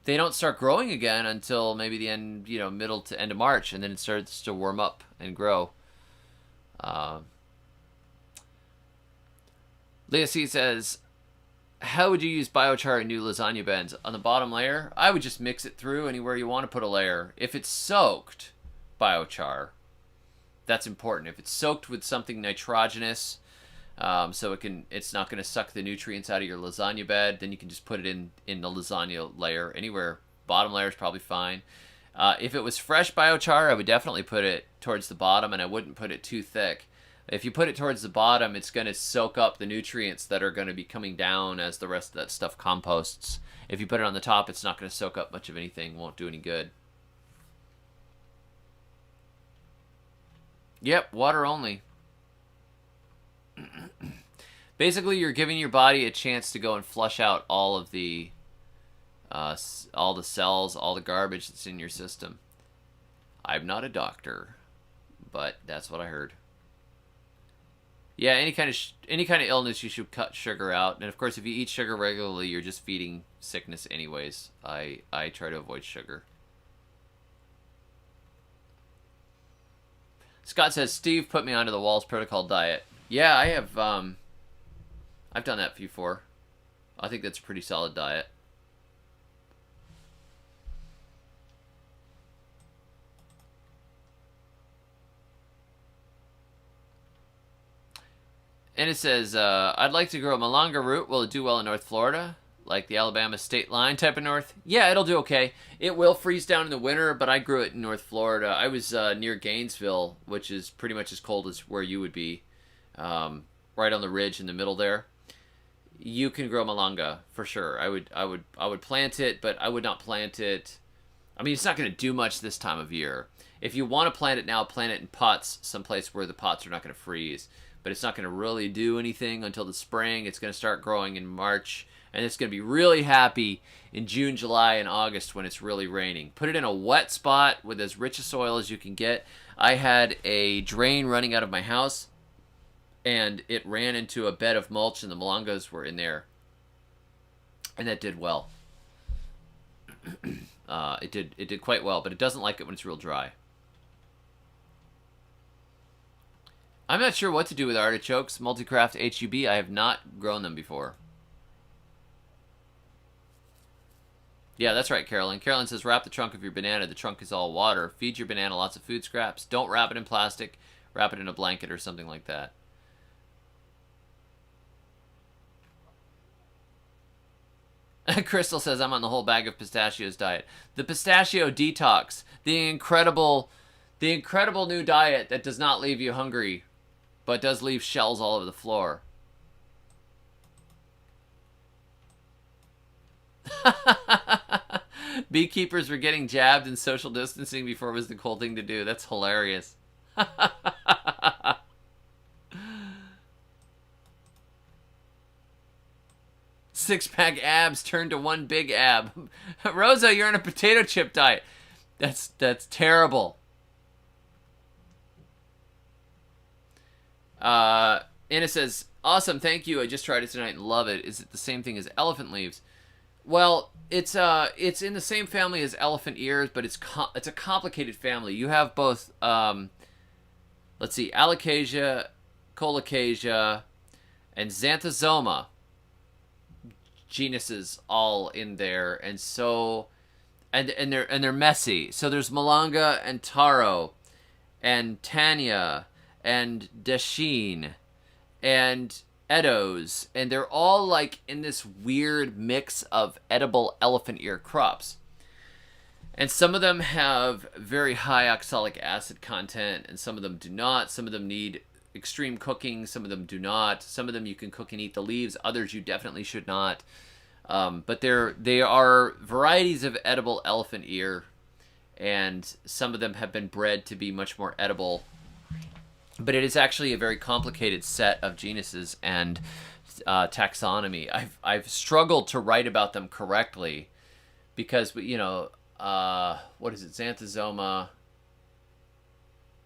they don't start growing again until maybe the end, middle to end of March, and then it starts to warm up and grow. Leah C says, how would you use biochar in new lasagna beds? On the bottom layer, I would just mix it through anywhere you want to put a layer. If it's soaked, biochar, that's important. If it's soaked with something nitrogenous, so it's not going to suck the nutrients out of your lasagna bed, then you can just put it in the lasagna layer anywhere. Bottom layer is probably fine. If it was fresh biochar, I would definitely put it towards the bottom, and I wouldn't put it too thick. If you put it towards the bottom, it's going to soak up the nutrients that are going to be coming down as the rest of that stuff composts. If you put it on the top, it's not going to soak up much of anything. Won't do any good. Yep, water only. Basically, you're giving your body a chance to go and flush out all the cells, all the garbage that's in your system. I'm not a doctor, but that's what I heard. Yeah, any kind of illness, you should cut sugar out. And of course, if you eat sugar regularly, you're just feeding sickness anyways. I try to avoid sugar. Scott says, Steve put me onto the Walls Protocol diet. Yeah, I have. I've done that before. I think that's a pretty solid diet. And it says, I'd like to grow a malanga root. Will it do well in North Florida? Like the Alabama state line type of north? Yeah, it'll do okay. It will freeze down in the winter, but I grew it in North Florida. I was near Gainesville, which is pretty much as cold as where you would be. Right on the ridge in the middle there. You can grow malanga for sure. I would plant it, but I would not plant it. I mean, it's not going to do much this time of year. If you want to plant it now, plant it in pots, someplace where the pots are not going to freeze. But it's not going to really do anything until the spring. It's going to start growing in March, and it's going to be really happy in June, July, and August when it's really raining. Put it in a wet spot with as rich a soil as you can get. I had a drain running out of my house, and it ran into a bed of mulch, and the molangas were in there, and that did well. It did quite well, but it doesn't like it when it's real dry. I'm not sure what to do with artichokes. Multicraft HUB. I have not grown them before. Yeah, that's right, Carolyn. Carolyn says, wrap the trunk of your banana. The trunk is all water. Feed your banana lots of food scraps. Don't wrap it in plastic. Wrap it in a blanket or something like that. Crystal says, I'm on the whole bag of pistachios diet. The pistachio detox. The incredible new diet that does not leave you hungry, but does leave shells all over the floor. Beekeepers were getting jabbed and social distancing before it was the cool thing to do. That's hilarious. Six-pack abs turned to one big ab. Rosa, you're on a potato chip diet. That's terrible. Anna says, awesome, thank you. I just tried it tonight and love it. Is it the same thing as elephant leaves? Well, it's in the same family as elephant ears, but it's a complicated family. You have both, let's see, Alocasia, Colocasia, and Xanthosoma genuses all in there, and so, and they're messy. So there's Malanga and Taro, and Tanya, and Dasheen, and Edos, and they're all like in this weird mix of edible elephant ear crops. And some of them have very high oxalic acid content, and some of them do not. Some of them need extreme cooking, some of them do not. Some of them you can cook and eat the leaves, others you definitely should not. But they are varieties of edible elephant ear, and some of them have been bred to be much more edible. But it is actually a very complicated set of genuses and taxonomy. I've struggled to write about them correctly because, you know, what is it, Xanthosoma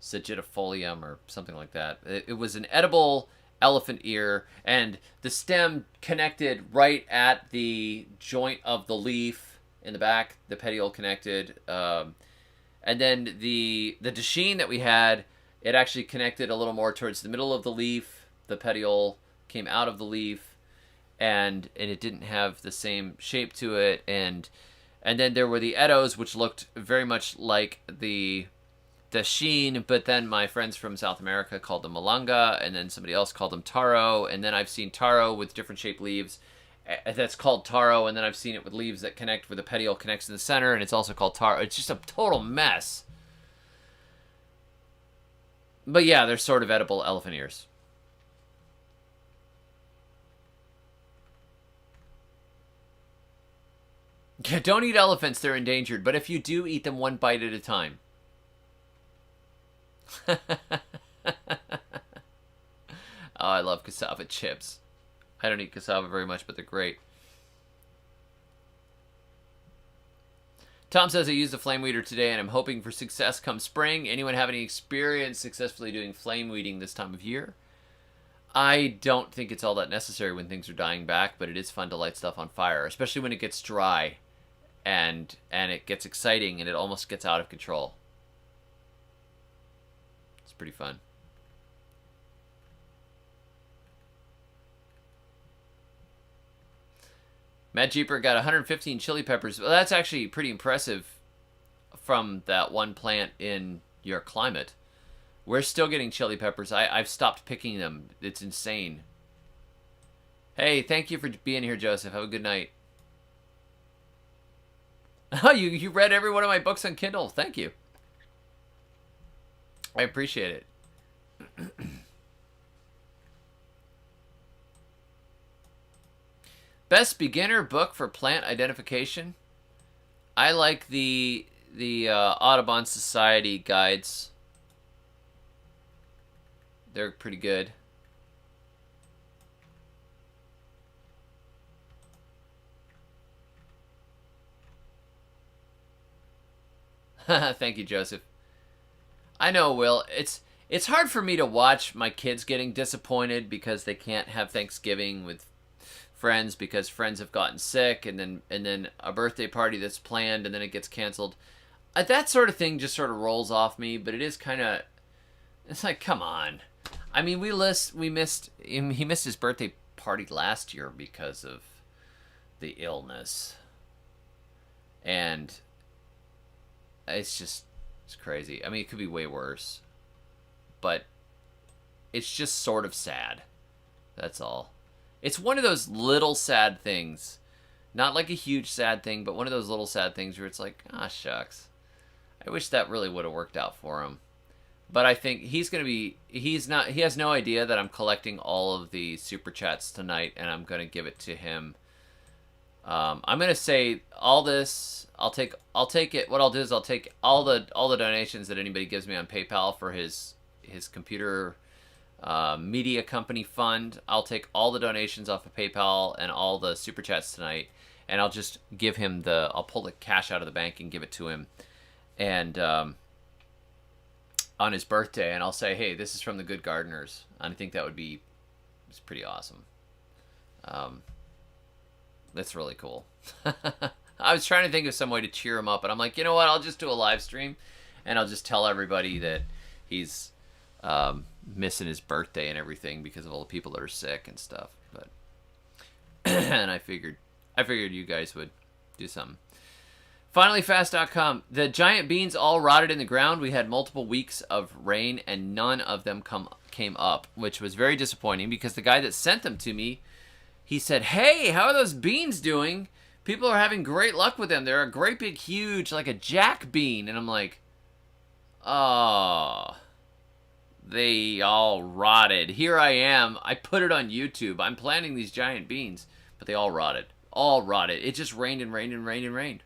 sagittifolium or something like that. It was an edible elephant ear, and the stem connected right at the joint of the leaf in the back, the petiole connected. And then the Dasheen that we had, it actually connected a little more towards the middle of the leaf. The petiole came out of the leaf, and it didn't have the same shape to it. And then there were the Edos, which looked very much like the Dasheen, but then my friends from South America called them Malanga, and then somebody else called them Taro, and then I've seen Taro with different shaped leaves. That's called Taro, and then I've seen it with leaves that connect where the petiole connects in the center, and it's also called Taro. It's just a total mess. But yeah, they're sort of edible elephant ears. Yeah, don't eat elephants, they're endangered. But if you do, eat them one bite at a time. Oh, I love cassava chips. I don't eat cassava very much, but they're great. Tom says I used a flame weeder today, and I'm hoping for success come spring. Anyone have any experience successfully doing flame weeding this time of year? I don't think it's all that necessary when things are dying back, but it is fun to light stuff on fire, especially when it gets dry and it gets exciting and it almost gets out of control. It's pretty fun. Matt Jeeper got 115 chili peppers. Well, that's actually pretty impressive from that one plant in your climate. We're still getting chili peppers. I've stopped picking them. It's insane. Hey, thank you for being here, Joseph. Have a good night. Oh, you read every one of my books on Kindle. Thank you. I appreciate it. Best beginner book for plant identification. I like the Audubon Society guides. They're pretty good. Thank you, Joseph. I know, Will. It's hard for me to watch my kids getting disappointed because they can't have Thanksgiving with friends because friends have gotten sick, and then a birthday party that's planned and then it gets canceled. That sort of thing just sort of rolls off me, but it is kind of, it's like, come on. I mean, he missed his birthday party last year because of the illness, and it's crazy. I mean, it could be way worse, but it's just sort of sad. That's all. It's one of those little sad things. Not like a huge sad thing, but one of those little sad things where it's like, ah, shucks. I wish that really would have worked out for him. But I think he has no idea that I'm collecting all of the super chats tonight, and I'm going to give it to him. I'm going to say all this, I'll take it. What I'll do is I'll take all the donations that anybody gives me on PayPal for his computer media company fund. I'll take all the donations off of PayPal and all the super chats tonight, and I'll just give him I'll pull the cash out of the bank and give it to him, and on his birthday, and I'll say, hey, this is from the Good Gardeners. I think that it's pretty awesome. That's really cool. I was trying to think of some way to cheer him up, and I'm like, you know what? I'll just do a live stream, and I'll just tell everybody that he's missing his birthday and everything because of all the people that are sick and stuff. But and I figured you guys would do something. FinallyFast.com. The giant beans all rotted in the ground. We had multiple weeks of rain, and none of them came up, which was very disappointing because the guy that sent them to me, he said, hey, how are those beans doing? People are having great luck with them. They're a great big, huge, like a jack bean. And I'm like, oh, they all rotted. Here I am. I put it on YouTube. I'm planting these giant beans, but they all rotted. All rotted. It just rained and rained and rained and rained.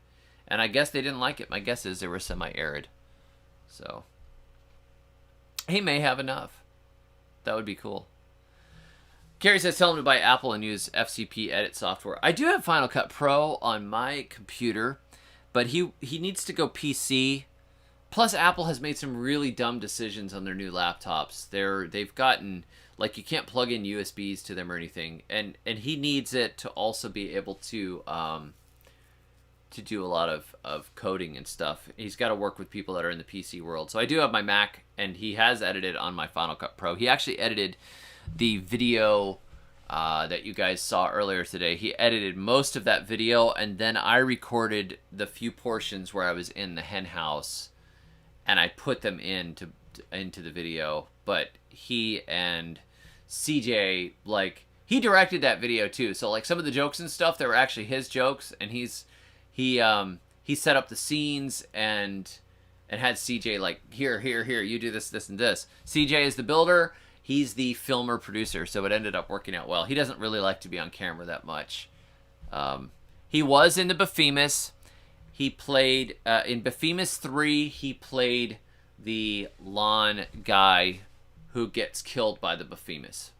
And I guess they didn't like it. My guess is they were semi-arid. So, he may have enough. That would be cool. Carrie says, tell him to buy Apple and use FCP edit software. I do have Final Cut Pro on my computer, but he needs to go PC. Plus, Apple has made some really dumb decisions on their new laptops. They've gotten, like, you can't plug in USBs to them or anything. And he needs it to also be able to do a lot of coding and stuff. He's got to work with people that are in the PC world. So I do have my Mac, and he has edited on my Final Cut Pro. He actually edited the video that you guys saw earlier today. He edited most of that video, and then I recorded the few portions where I was in the hen house, and I put them into the video. But he and CJ, like, he directed that video too. So like some of the jokes and stuff, they were actually his jokes, and he set up the scenes and had CJ like, here, you do this, this, and this. CJ is the builder. He's the filmer producer, so it ended up working out well. He doesn't really like to be on camera that much. He was in the Baphemus. He played, in Baphemus 3, he played the lawn guy who gets killed by the Baphemus.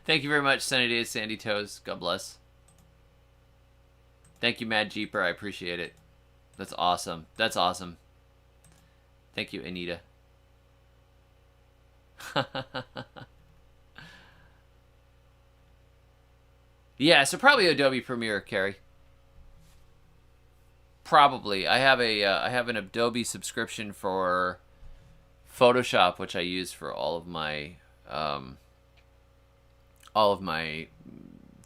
Thank you very much, Sunny Days, Sandy Toes. God bless. Thank you, Mad Jeeper. I appreciate it. That's awesome. That's awesome. Thank you, Anita. Yeah, so probably Adobe Premiere, Carrie. Probably. I have an Adobe subscription for Photoshop, which I use for all of my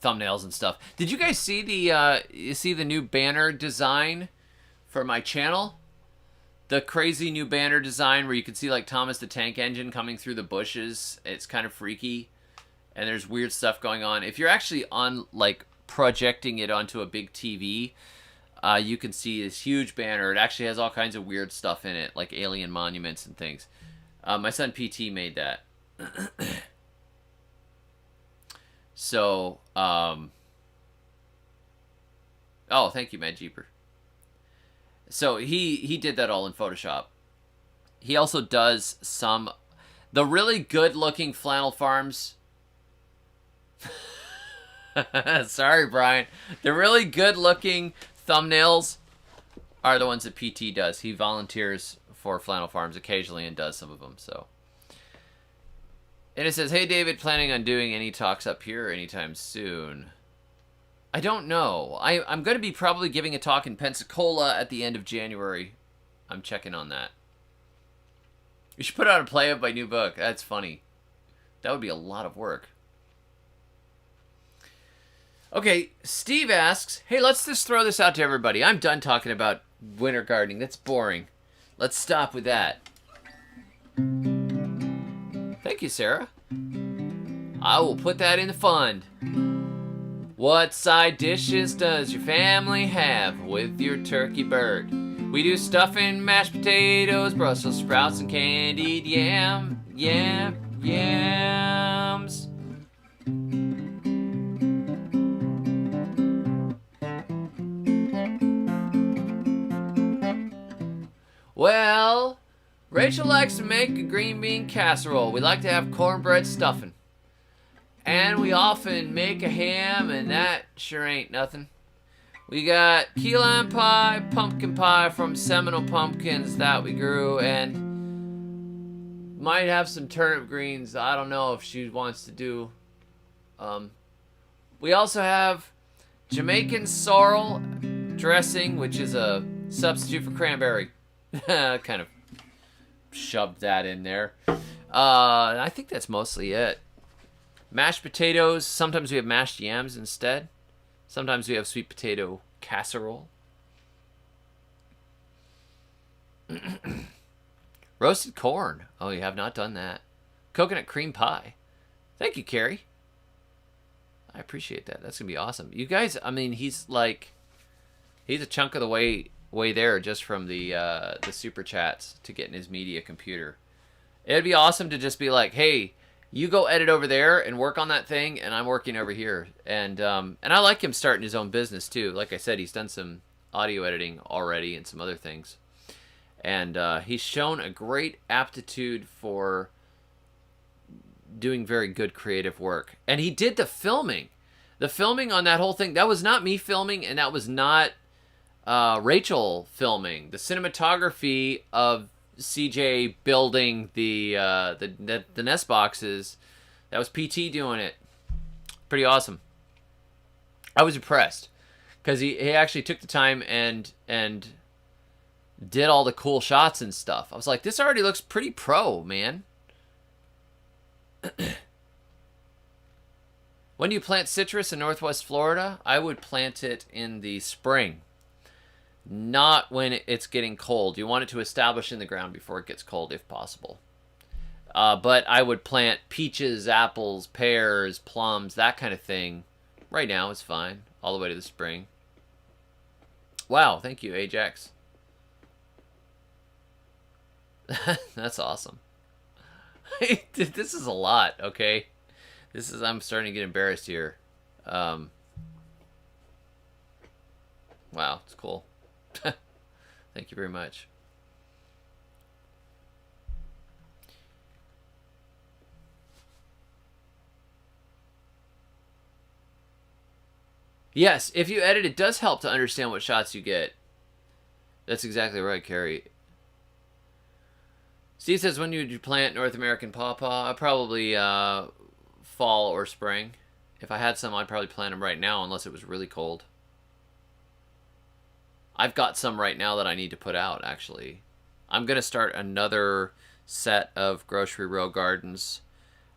thumbnails and stuff. Did you guys see the new banner design for my channel? The crazy new banner design where you can see like Thomas the Tank Engine coming through the bushes. It's kind of freaky, and there's weird stuff going on. If you're actually on like projecting it onto a big TV, you can see this huge banner. It actually has all kinds of weird stuff in it, like alien monuments and things. My son PT made that. So, oh, thank you, Mad Jeeper. So he did that all in Photoshop. He also does the really good looking flannel farms. Sorry, Brian. The really good looking thumbnails are the ones that PT does. He volunteers for flannel farms occasionally and does some of them. So, and it says, hey David, planning on doing any talks up here anytime soon? I don't know. I'm going to be probably giving a talk in Pensacola at the end of January. I'm checking on that. You should put out a play of my new book. That's funny. That would be a lot of work. Okay, Steve asks, hey, let's just throw this out to everybody. I'm done talking about winter gardening. That's boring. Let's stop with that. Thank you, Sarah. I will put that in the fund. What side dishes does your family have with your turkey bird? We do stuffing, mashed potatoes, Brussels sprouts, and candied yams. Well, Rachel likes to make a green bean casserole. We like to have cornbread stuffing. And we often make a ham, and that sure ain't nothing. We got key lime pie, pumpkin pie from Seminole pumpkins that we grew, and might have some turnip greens. I don't know if she wants to do. We also have Jamaican sorrel dressing, which is a substitute for cranberry. Kind of shoved that in there. I think that's mostly it. Mashed potatoes. Sometimes we have mashed yams instead. Sometimes we have sweet potato casserole. Roasted corn. Oh, you have not done that. Coconut cream pie. Thank you, Carrie. I appreciate that. That's going to be awesome. You guys, I mean, he's a chunk of the way there just from the super chats to getting his media computer. It'd be awesome to just be like, hey, you go edit over there and work on that thing, and I'm working over here. And I like him starting his own business too. Like I said, he's done some audio editing already and some other things. And he's shown a great aptitude for doing very good creative work. And he did the filming. The filming on that whole thing, that was not me filming, and that was not Rachel filming. The cinematography of CJ building the nest boxes, that was PT doing it. Pretty awesome. I was impressed because he actually took the time and did all the cool shots and stuff. I was like, this already looks pretty pro, man. When do you plant citrus in Northwest Florida? I would plant it in the spring. Not when it's getting cold. You want it to establish in the ground before it gets cold, if possible. But I would plant peaches, apples, pears, plums, that kind of thing. Right now is fine. All the way to the spring. Wow, thank you, Ajax. That's awesome. This is a lot, okay? I'm starting to get embarrassed here. Wow, it's cool. Thank you very much. Yes, if you edit, it does help to understand what shots you get. That's exactly right, Carrie. Steve says, when would you plant North American pawpaw? Probably fall or spring. If I had some, I'd probably plant them right now, unless it was really cold. I've got some right now that I need to put out, actually. I'm going to start another set of grocery row gardens.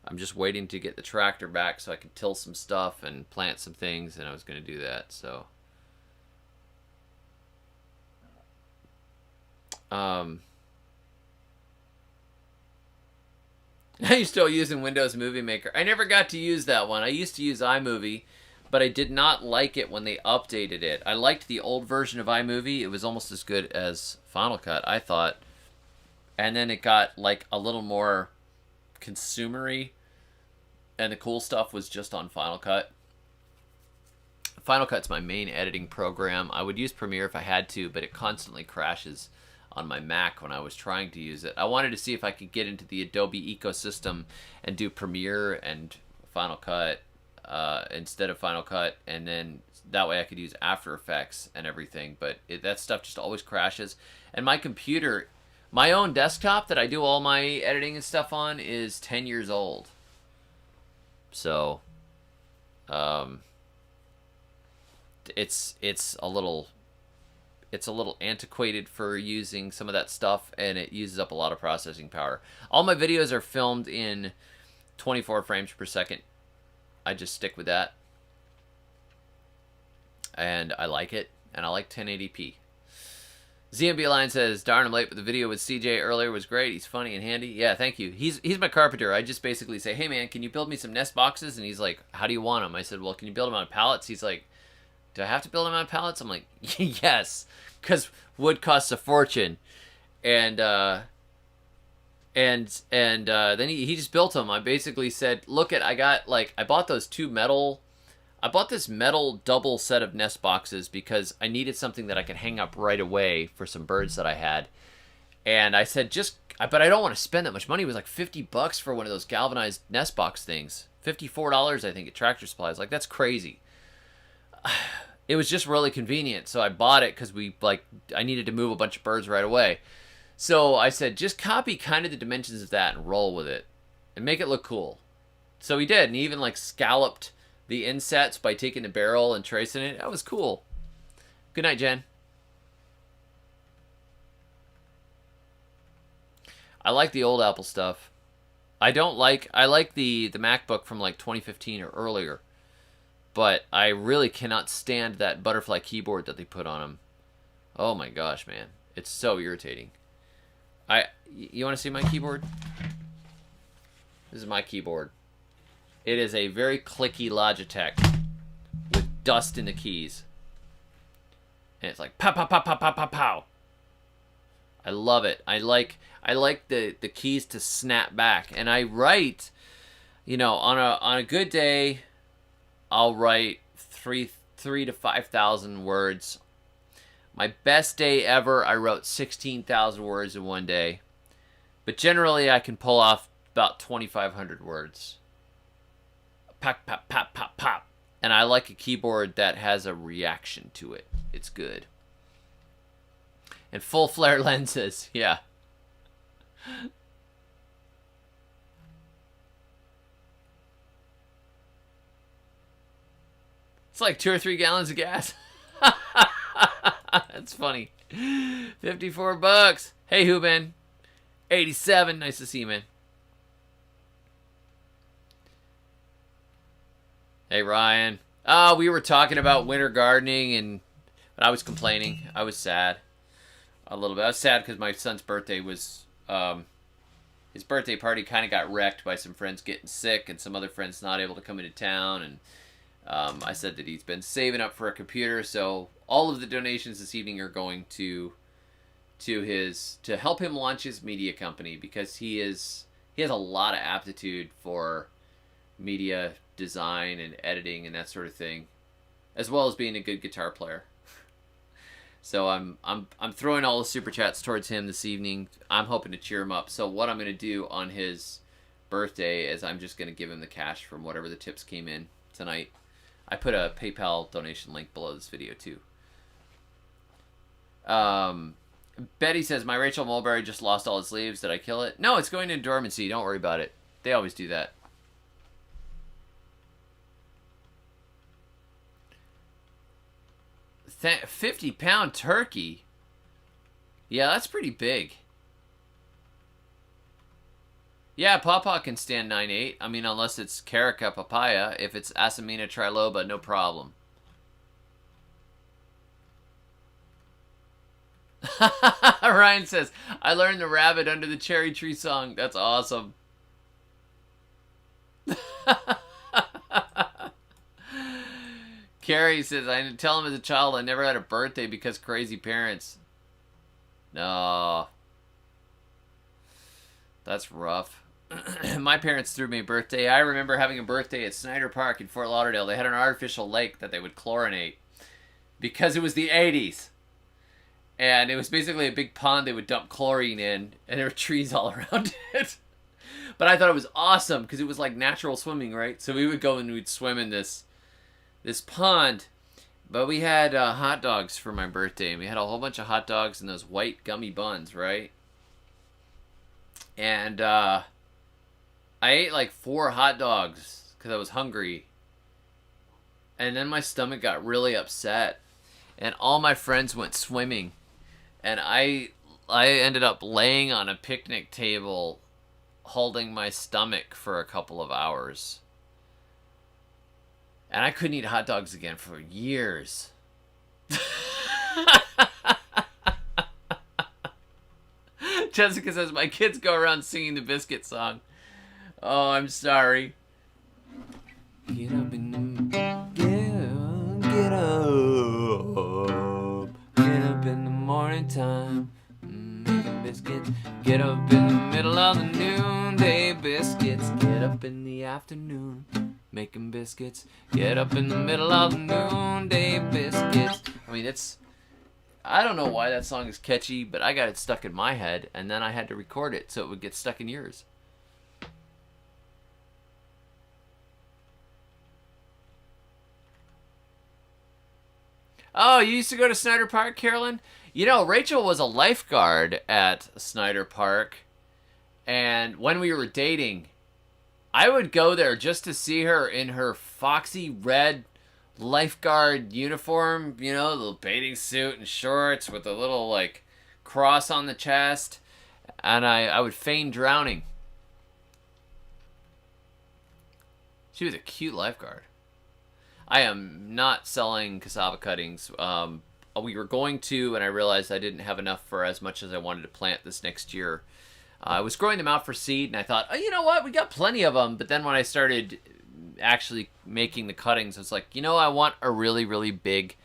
I'm just waiting to get the tractor back so I can till some stuff and plant some things, and I was going to do that, so. Are you still using Windows Movie Maker? I never got to use that one. I used to use iMovie, but I did not like it when they updated it. I liked the old version of iMovie. It was almost as good as Final Cut, I thought. And then it got like a little more consumery, and the cool stuff was just on Final Cut. Final Cut's my main editing program. I would use Premiere if I had to, but it constantly crashes on my Mac when I was trying to use it. I wanted to see if I could get into the Adobe ecosystem and do Premiere and Final Cut instead of Final Cut, and then that way I could use After Effects and everything, but that stuff just always crashes. And my computer, my own desktop that I do all my editing and stuff on, is 10 years old. So, it's a little it's a little antiquated for using some of that stuff, and it uses up a lot of processing power. All my videos are filmed in 24 frames per second. I just stick with that. And I like it, and I like 1080p. ZMB Line says, darn, I'm late, but the video with CJ earlier was great. He's funny and handy. Yeah, thank you. He's my carpenter. I just basically say, hey, man, can you build me some nest boxes? And he's like, how do you want them? I said, well, can you build them on pallets? He's like, do I have to build them on pallets? I'm like, yes, because wood costs a fortune. And then he just built them. I basically said, look I bought those I bought this metal double set of nest boxes because I needed something that I could hang up right away for some birds that I had. And I said, but I don't want to spend that much money. It was like $50 for one of those galvanized nest box things. $54, I think, at Tractor Supply. I was like, that's crazy. It was just really convenient. So I bought it because I needed to move a bunch of birds right away. So I said, just copy kind of the dimensions of that and roll with it and make it look cool. So he did. And he even scalloped the insets by taking the barrel and tracing it. That was cool. Good night, Jen. I like the old Apple stuff. I like the MacBook from 2015 or earlier. But I really cannot stand that butterfly keyboard that they put on them. Oh my gosh, man. It's so irritating. You want to see my keyboard? This is my keyboard. It is a very clicky Logitech with dust in the keys. And it's like pow, pow, pow, pow, pow, pow, pow. I love it. I like the keys to snap back. And I write, on a good day, I'll write 3,000 to 5,000 words. My best day ever, I wrote 16,000 words in one day. But generally, I can pull off about 2,500 words. Pop, pop, pop, pop, pop. And I like a keyboard that has a reaction to it. It's good. And full flare lenses, yeah. It's like 2 or 3 gallons of gas. That's funny. $54. Hey, Hubin. 87. Nice to see you, man. Hey, Ryan. We were talking about winter gardening, and I was complaining. I was sad. A little bit. I was sad because my son's birthday was... his birthday party kind of got wrecked by some friends getting sick and some other friends not able to come into town. And I said that he's been saving up for a computer, so all of the donations this evening are going to help him launch his media company, because he has a lot of aptitude for media design and editing and that sort of thing, as well as being a good guitar player. So I'm throwing all the super chats towards him this evening. I'm hoping to cheer him up. So what I'm going to do on his birthday is I'm just going to give him the cash from whatever the tips came in tonight. I put a PayPal donation link below this video too. Betty says, my Rachel Mulberry just lost all its leaves. Did I kill it? No, it's going into dormancy. Don't worry about it. They always do that. 50-pound turkey. Yeah, that's pretty big. Yeah, pawpaw can stand 9.8. I mean, unless it's carica papaya. If it's Asamina triloba, no problem. Ryan says, I learned the rabbit under the cherry tree song. That's awesome. Carrie says, I didn't tell him as a child I never had a birthday because crazy parents. No. That's rough. My parents threw me a birthday. I remember having a birthday at Snyder Park in Fort Lauderdale. They had an artificial lake that they would chlorinate because it was the 80s. And it was basically a big pond they would dump chlorine in, and there were trees all around it. But I thought it was awesome because it was like natural swimming, right? So we would go and we'd swim in this pond. But we had hot dogs for my birthday, and we had a whole bunch of hot dogs and those white gummy buns, right? And I ate like 4 hot dogs because I was hungry. And then my stomach got really upset. and all my friends went swimming, and I ended up laying on a picnic table holding my stomach for a couple of hours. And I couldn't eat hot dogs again for years. Jessica says, my kids go around singing the Biscuit song. Oh, I'm sorry. Get up in the... Get up in the morning time. Making biscuits. Get up in the middle of the noonday biscuits. Get up in the afternoon. Making biscuits. Get up in the middle of the noonday biscuits. I mean, I don't know why that song is catchy, but I got it stuck in my head, and then I had to record it so it would get stuck in yours. Oh, you used to go to Snyder Park, Carolyn? You know, Rachel was a lifeguard at Snyder Park, and when we were dating, I would go there just to see her in her foxy red lifeguard uniform, you know, the little bathing suit and shorts with a little, like, cross on the chest, and I would feign drowning. She was a cute lifeguard. I am not selling cassava cuttings. We were going to, and I realized I didn't have enough for as much as I wanted to plant this next year. I was growing them out for seed, and I thought, oh, you know what? We got plenty of them. But then when I started actually making the cuttings, I was like, you know, I want a really, really big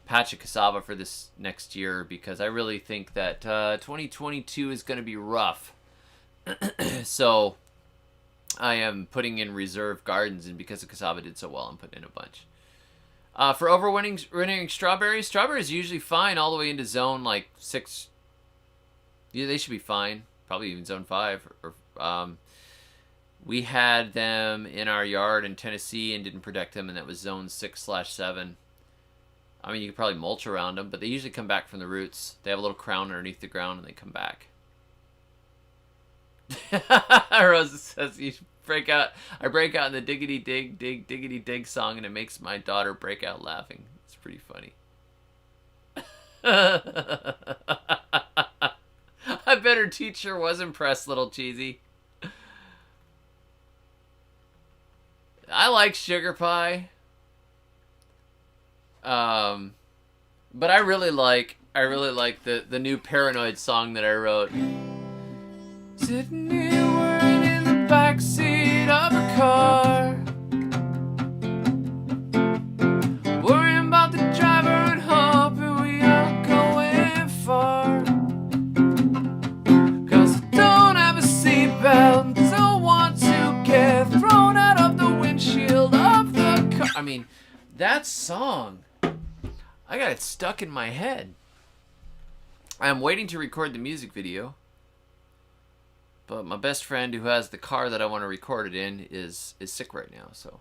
patch of cassava for this next year because I really think that 2022 is going to be rough. So I am putting in reserve gardens, and because the cassava did so well, I'm putting in a bunch. For overwintering strawberries usually fine all the way into zone like 6. Yeah, they should be fine. Probably even zone 5. We had them in our yard in Tennessee and didn't protect them, and that was zone 6/7. I mean, you could probably mulch around them, but they usually come back from the roots. They have a little crown underneath the ground, and they come back. Rosa says, I break out in the diggity dig, diggity dig song, and it makes my daughter break out laughing. It's pretty funny. I bet her teacher was impressed, little cheesy. I like sugar pie. But I really like the new Paranoid song that I wrote. Sitting here worrying in the backseat of a car, worrying about the driver and hoping we aren't going far. Cause I don't have a seatbelt, don't want to get thrown out of the windshield of the car. I mean, that song, I got it stuck in my head. I'm waiting to record the music video. But my best friend who has the car that I want to record it in is sick right now, so.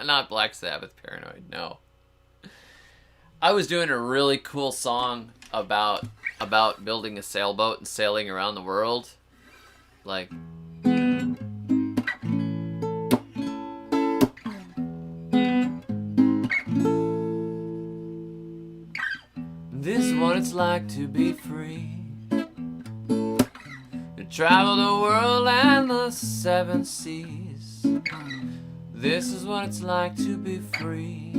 Not Black Sabbath Paranoid, no. I was doing a really cool song about building a sailboat and sailing around the world. Like... This is what it's like to be free, to travel the world and the 7 seas. This is what it's like to be free.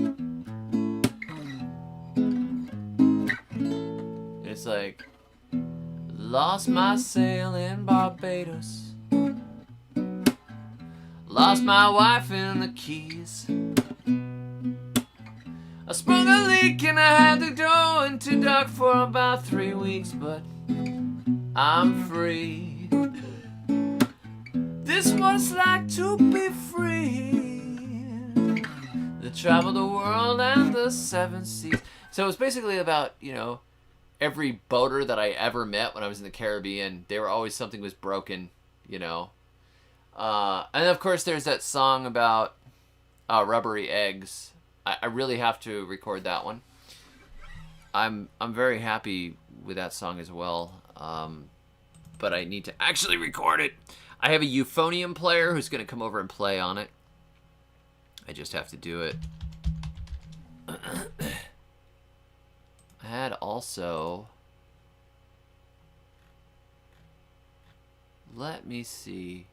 It's like, lost my sail in Barbados, lost my wife in the Keys. I sprung a leak and I had to go into dock for about 3 weeks, but I'm free. This is what it's like to be free, to travel the world and the 7 seas. So it was basically about, you know, every boater that I ever met when I was in the Caribbean. They were always, something was broken, you know. And of course there's that song about rubbery eggs. I really have to record that one. I'm very happy with that song as well, but I need to actually record it. I have a euphonium player who's going to come over and play on it. I just have to do it. I had also... Let me see.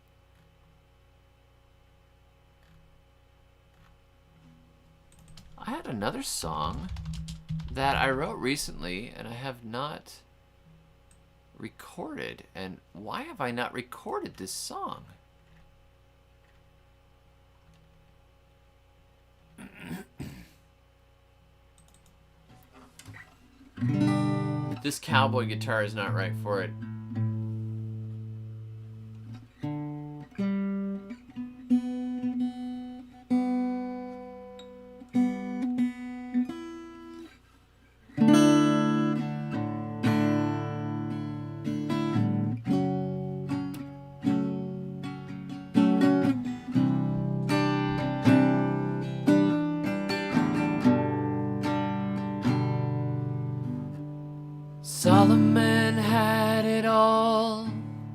I had another song that I wrote recently and I have not recorded. And why have I not recorded this song? This cowboy guitar is not right for it. Solomon had it all,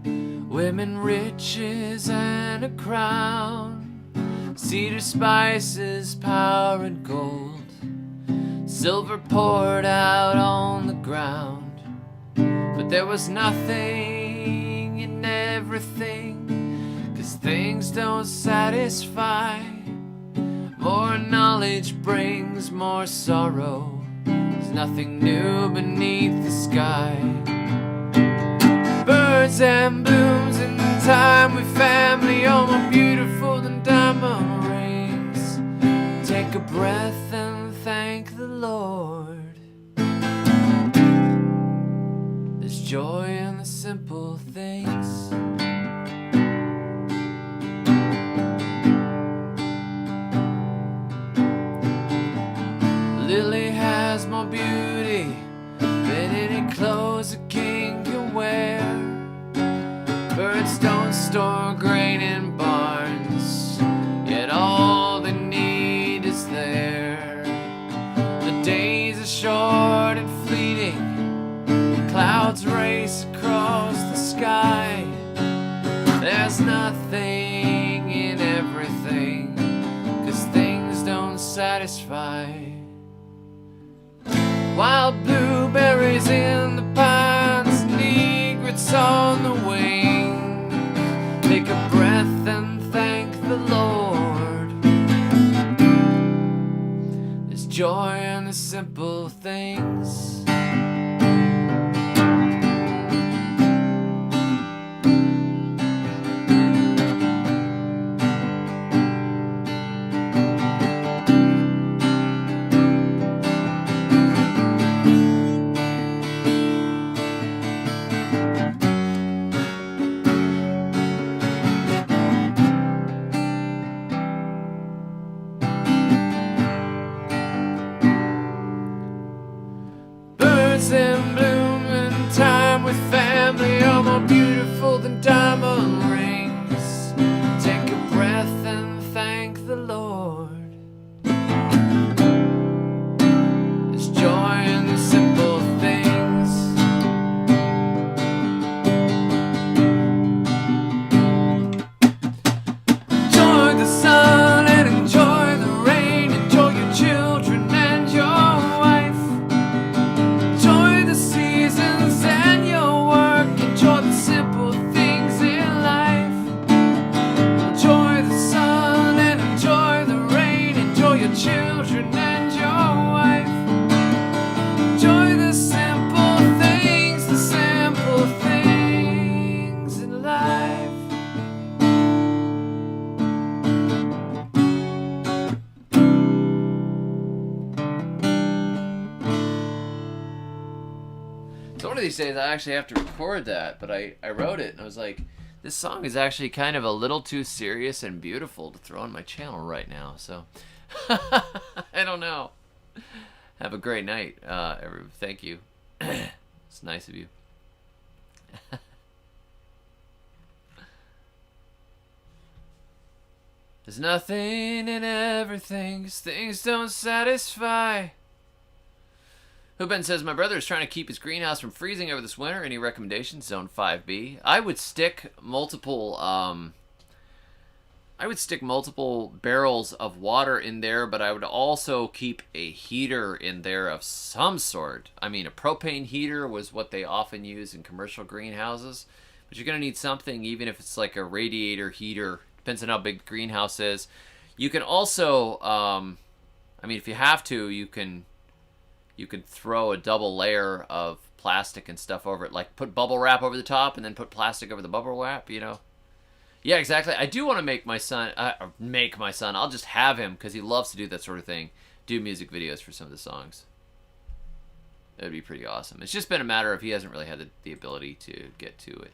women, riches, and a crown, cedar, spices, power, and gold, silver poured out on the ground. But there was nothing in everything, 'cause things don't satisfy. More knowledge brings more sorrow. There's nothing new beneath the sky. Birds and blooms in time with family are more beautiful than diamond rings. Take a breath and thank the Lord. There's joy in the simple things. Lily has more beauty than any clothes a king can wear. Birds don't store grain in barns, yet all they need is there. The days are short and fleeting, clouds race across the sky. There's nothing in everything, 'cause things don't satisfy. Wild blueberries in the pines, and egrets on the wing. Take a breath and thank the Lord. There's joy in the simple things. In bloom and time with family are more beautiful than diamond rings. Take a breath and thank the Lord. There's joy in the simple things. Enjoy the sun and enjoy the rain. Enjoy your children and your wife. Seasons and your work, enjoy the simple things in life. Enjoy the sun and enjoy the rain. Enjoy your children and your wife. Enjoy the simple things in life. So one of these days I actually have to record that, but I wrote it and I was like, this song is actually kind of a little too serious and beautiful to throw on my channel right now, so I don't know. Have a great night, everyone. Thank you. It's nice of you. There's nothing in everything, 'cause things don't satisfy. Huben says, my brother is trying to keep his greenhouse from freezing over this winter. Any recommendations? Zone 5B. I would stick multiple barrels of water in there, but I would also keep a heater in there of some sort. I mean, a propane heater was what they often use in commercial greenhouses, but you're going to need something, even if it's like a radiator heater. Depends on how big the greenhouse is. You can also, I mean, if you have to, you can throw a double layer of plastic and stuff over it, like put bubble wrap over the top and then put plastic over the bubble wrap, you know. Yeah, exactly. I do want to make my son, I'll just have him, because he loves to do that sort of thing, do music videos for some of the songs. That would be pretty awesome. It's just been a matter of he hasn't really had the ability to get to it,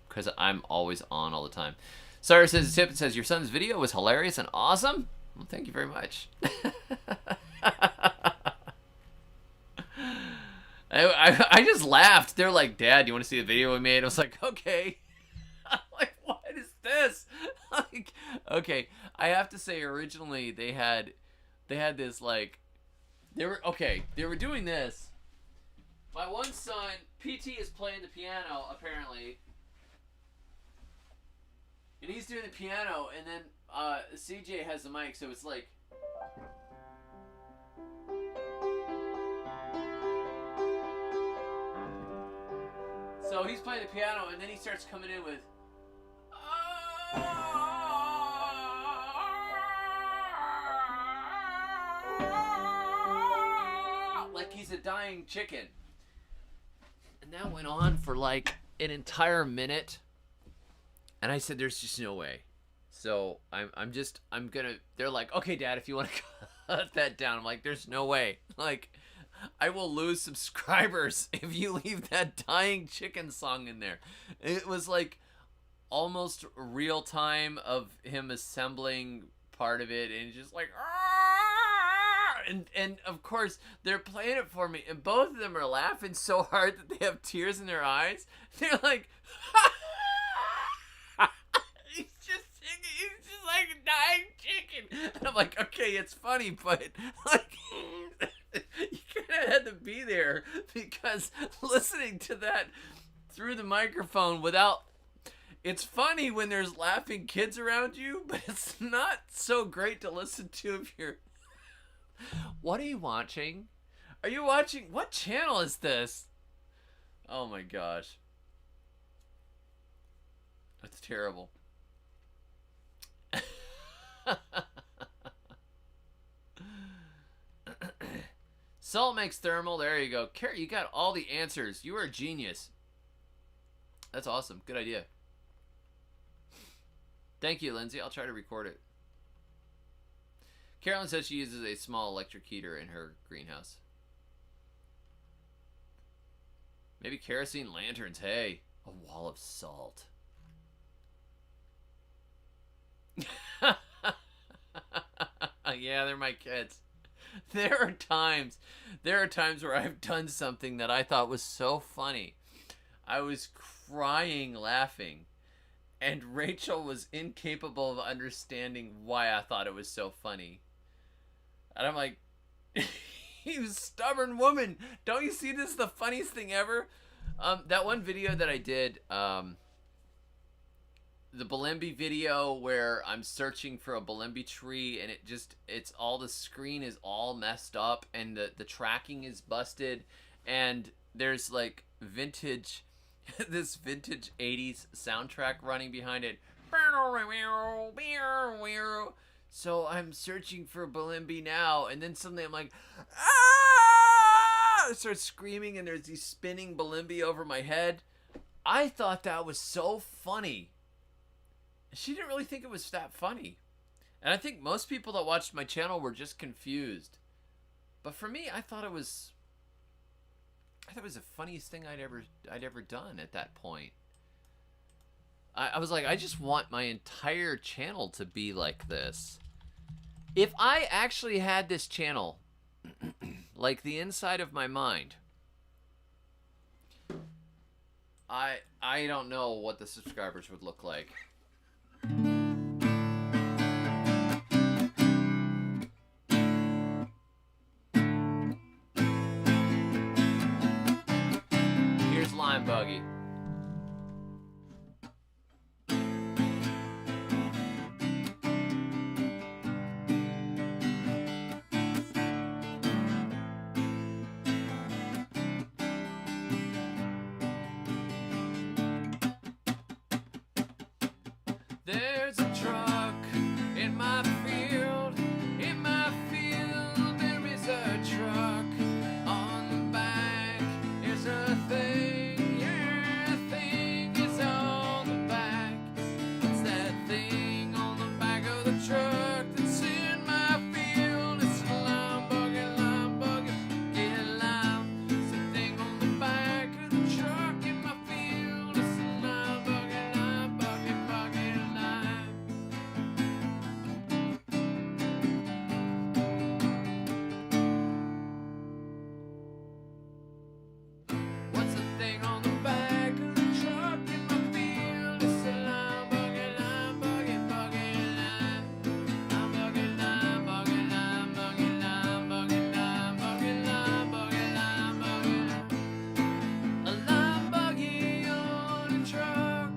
because I'm always on all the time. Sarah says, tip, it says, your son's video was hilarious and awesome. Well, thank you very much. I just laughed. They're like, Dad, do you want to see the video we made? I was like, okay. I'm like, what is this? Like, okay. I have to say, originally they had this, like, they were doing this. My one son, PT, is playing the piano, apparently. And he's doing the piano, and then CJ has the mic, so it's like... So he's playing the piano, and then he starts coming in with... like he's a dying chicken. And that went on for like an entire minute. And I said, there's just no way. So I'm gonna, they're like, okay, Dad, if you want to cut that down. I'm like, there's no way. Like, I will lose subscribers if you leave that dying chicken song in there. It was like almost real time of him assembling part of it, and just like, and of course they're playing it for me, and both of them are laughing so hard that they have tears in their eyes. They're like, he's just like a dying chicken, and I'm like, okay, it's funny, but like, you kind of had to be there, because listening to that through the microphone without, it's funny when there's laughing kids around you, but it's not so great to listen to if you're... What are you watching? Are you watching... What channel is this? Oh my gosh. That's terrible. Salt makes thermal. There you go. Carrie, you got all the answers. You are a genius. That's awesome. Good idea. Thank you, Lindsay. I'll try to record it. Carolyn says she uses a small electric heater in her greenhouse. Maybe kerosene lanterns. Hey, a wall of salt. Yeah, they're my kids. There are times where I've done something that I thought was so funny. I was crying laughing, and Rachel was incapable of understanding why I thought it was so funny. And I'm like, you stubborn woman, don't you see this is the funniest thing ever? That one video that I did, the Balimbi video where I'm searching for a Balimbi tree, and it's all, the screen is all messed up, and the tracking is busted, and there's like vintage, this vintage 80s soundtrack running behind it. So I'm searching for Balimbi now, and then suddenly I'm like, ah! I start screaming, and there's these spinning Balimbi over my head. I thought that was so funny. She didn't really think it was that funny. And I think most people that watched my channel were just confused. But for me, I thought it was the funniest thing I'd ever done at that point. I was like, I just want my entire channel to be like this. If I actually had this channel like the inside of my mind, I don't know what the subscribers would look like. buggy. There's a truck in my field. In my field, there is a truck. On the back is a thing. Yeah, a thing is on the back. What's that thing on the back of the truck that's in my field? It's a lime buggy, get a lime. It's a thing on the back of the truck in my field. It's a lime buggy, lime. What's the thing on the back of the truck in my field? It's a lime buggy, lime. Lime buggy, lime buggy, lime buggy, lime buggy, lime buggy, lime buggy, lime buggy. A lime buggy on a truck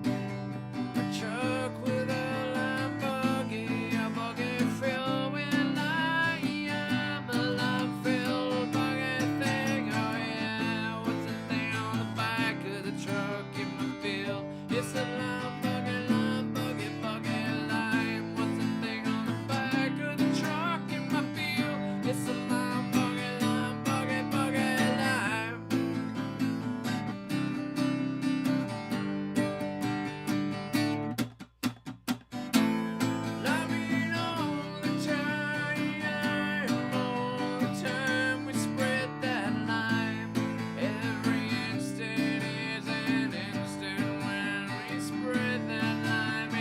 with a lime buggy filled with lime, a lime filled buggy thing. Oh yeah, what's the thing on the back of the truck in my field? It's a lime buggy, lime. What's the thing on the back of the truck in my field? It's a lime buggy, lime. Loving all the time we spread that lime. Every instant is an instant when we spread that lime.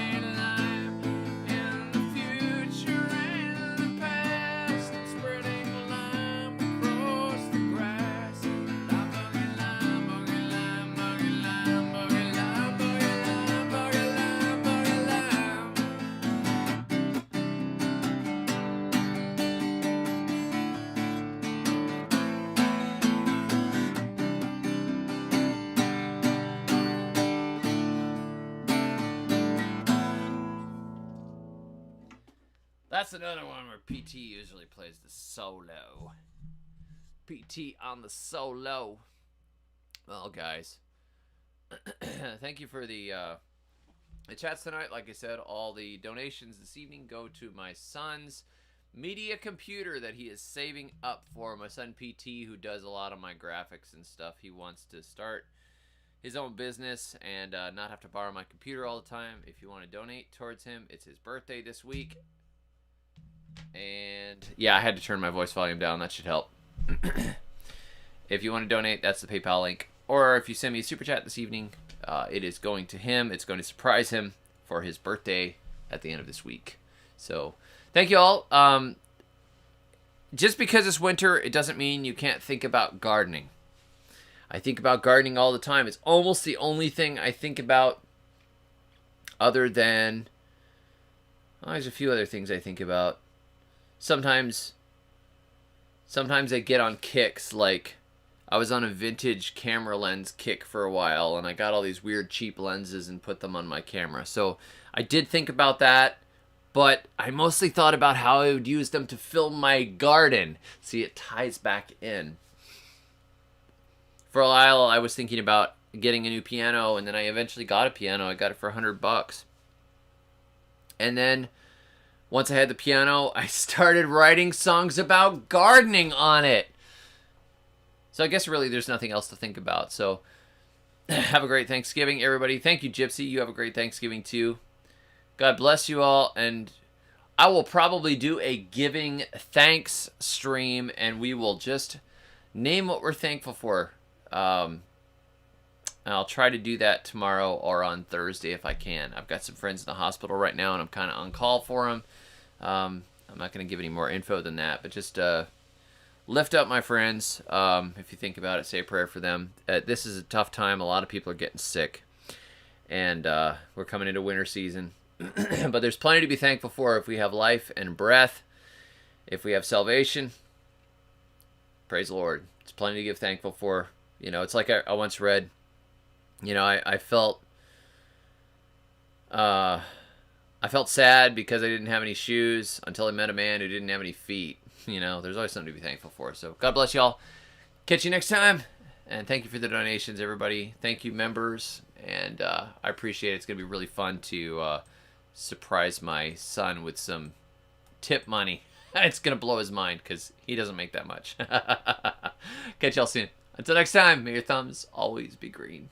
In the future and the past, spreading lime across the grass. Lime buggy, lime buggy, lime buggy, lime buggy, lime buggy, lime buggy, lime buggy, lime. That's another one where PT usually plays the solo. PT on the solo. Well, guys, thank you for the chats tonight. Like I said, all the donations this evening go to my son's media computer that he is saving up for. My son PT, who does a lot of my graphics and stuff, he wants to start his own business and not have to borrow my computer all the time. If you want to donate towards him, it's his birthday this week. And yeah, I had to turn my voice volume down. That should help. If you want to donate, that's the PayPal link. Or if you send me a super chat this evening, it is going to him. It's going to surprise him for his birthday at the end of this week. So thank you all. Just because it's winter, it doesn't mean you can't think about gardening. I think about gardening all the time. It's almost the only thing I think about other than... Well, there's a few other things I think about. Sometimes I get on kicks, like I was on a vintage camera lens kick for a while, and I got all these weird cheap lenses and put them on my camera. So I did think about that, but I mostly thought about how I would use them to film my garden. See, it ties back in. For a while, I was thinking about getting a new piano, and then I eventually got a piano. I got it for $100. And then once I had the piano, I started writing songs about gardening on it. So I guess really there's nothing else to think about. So have a great Thanksgiving, everybody. Thank you, Gypsy. You have a great Thanksgiving, too. God bless you all. And I will probably do a giving thanks stream, and we will just name what we're thankful for. I'll try to do that tomorrow or on Thursday if I can. I've got some friends in the hospital right now, and I'm kind of on call for them. I'm not going to give any more info than that, but just lift up my friends. If you think about it, say a prayer for them. This is a tough time. A lot of people are getting sick, and we're coming into winter season. But there's plenty to be thankful for if we have life and breath, if we have salvation. Praise the Lord. It's plenty to give thankful for. You know, it's like I once read, You know, uh, I felt sad because I didn't have any shoes until I met a man who didn't have any feet. You know, there's always something to be thankful for. So God bless y'all. Catch you next time. And thank you for the donations, everybody. Thank you, members. And I appreciate it. It's going to be really fun to surprise my son with some tip money. It's going to blow his mind because he doesn't make that much. Catch y'all soon. Until next time, may your thumbs always be green.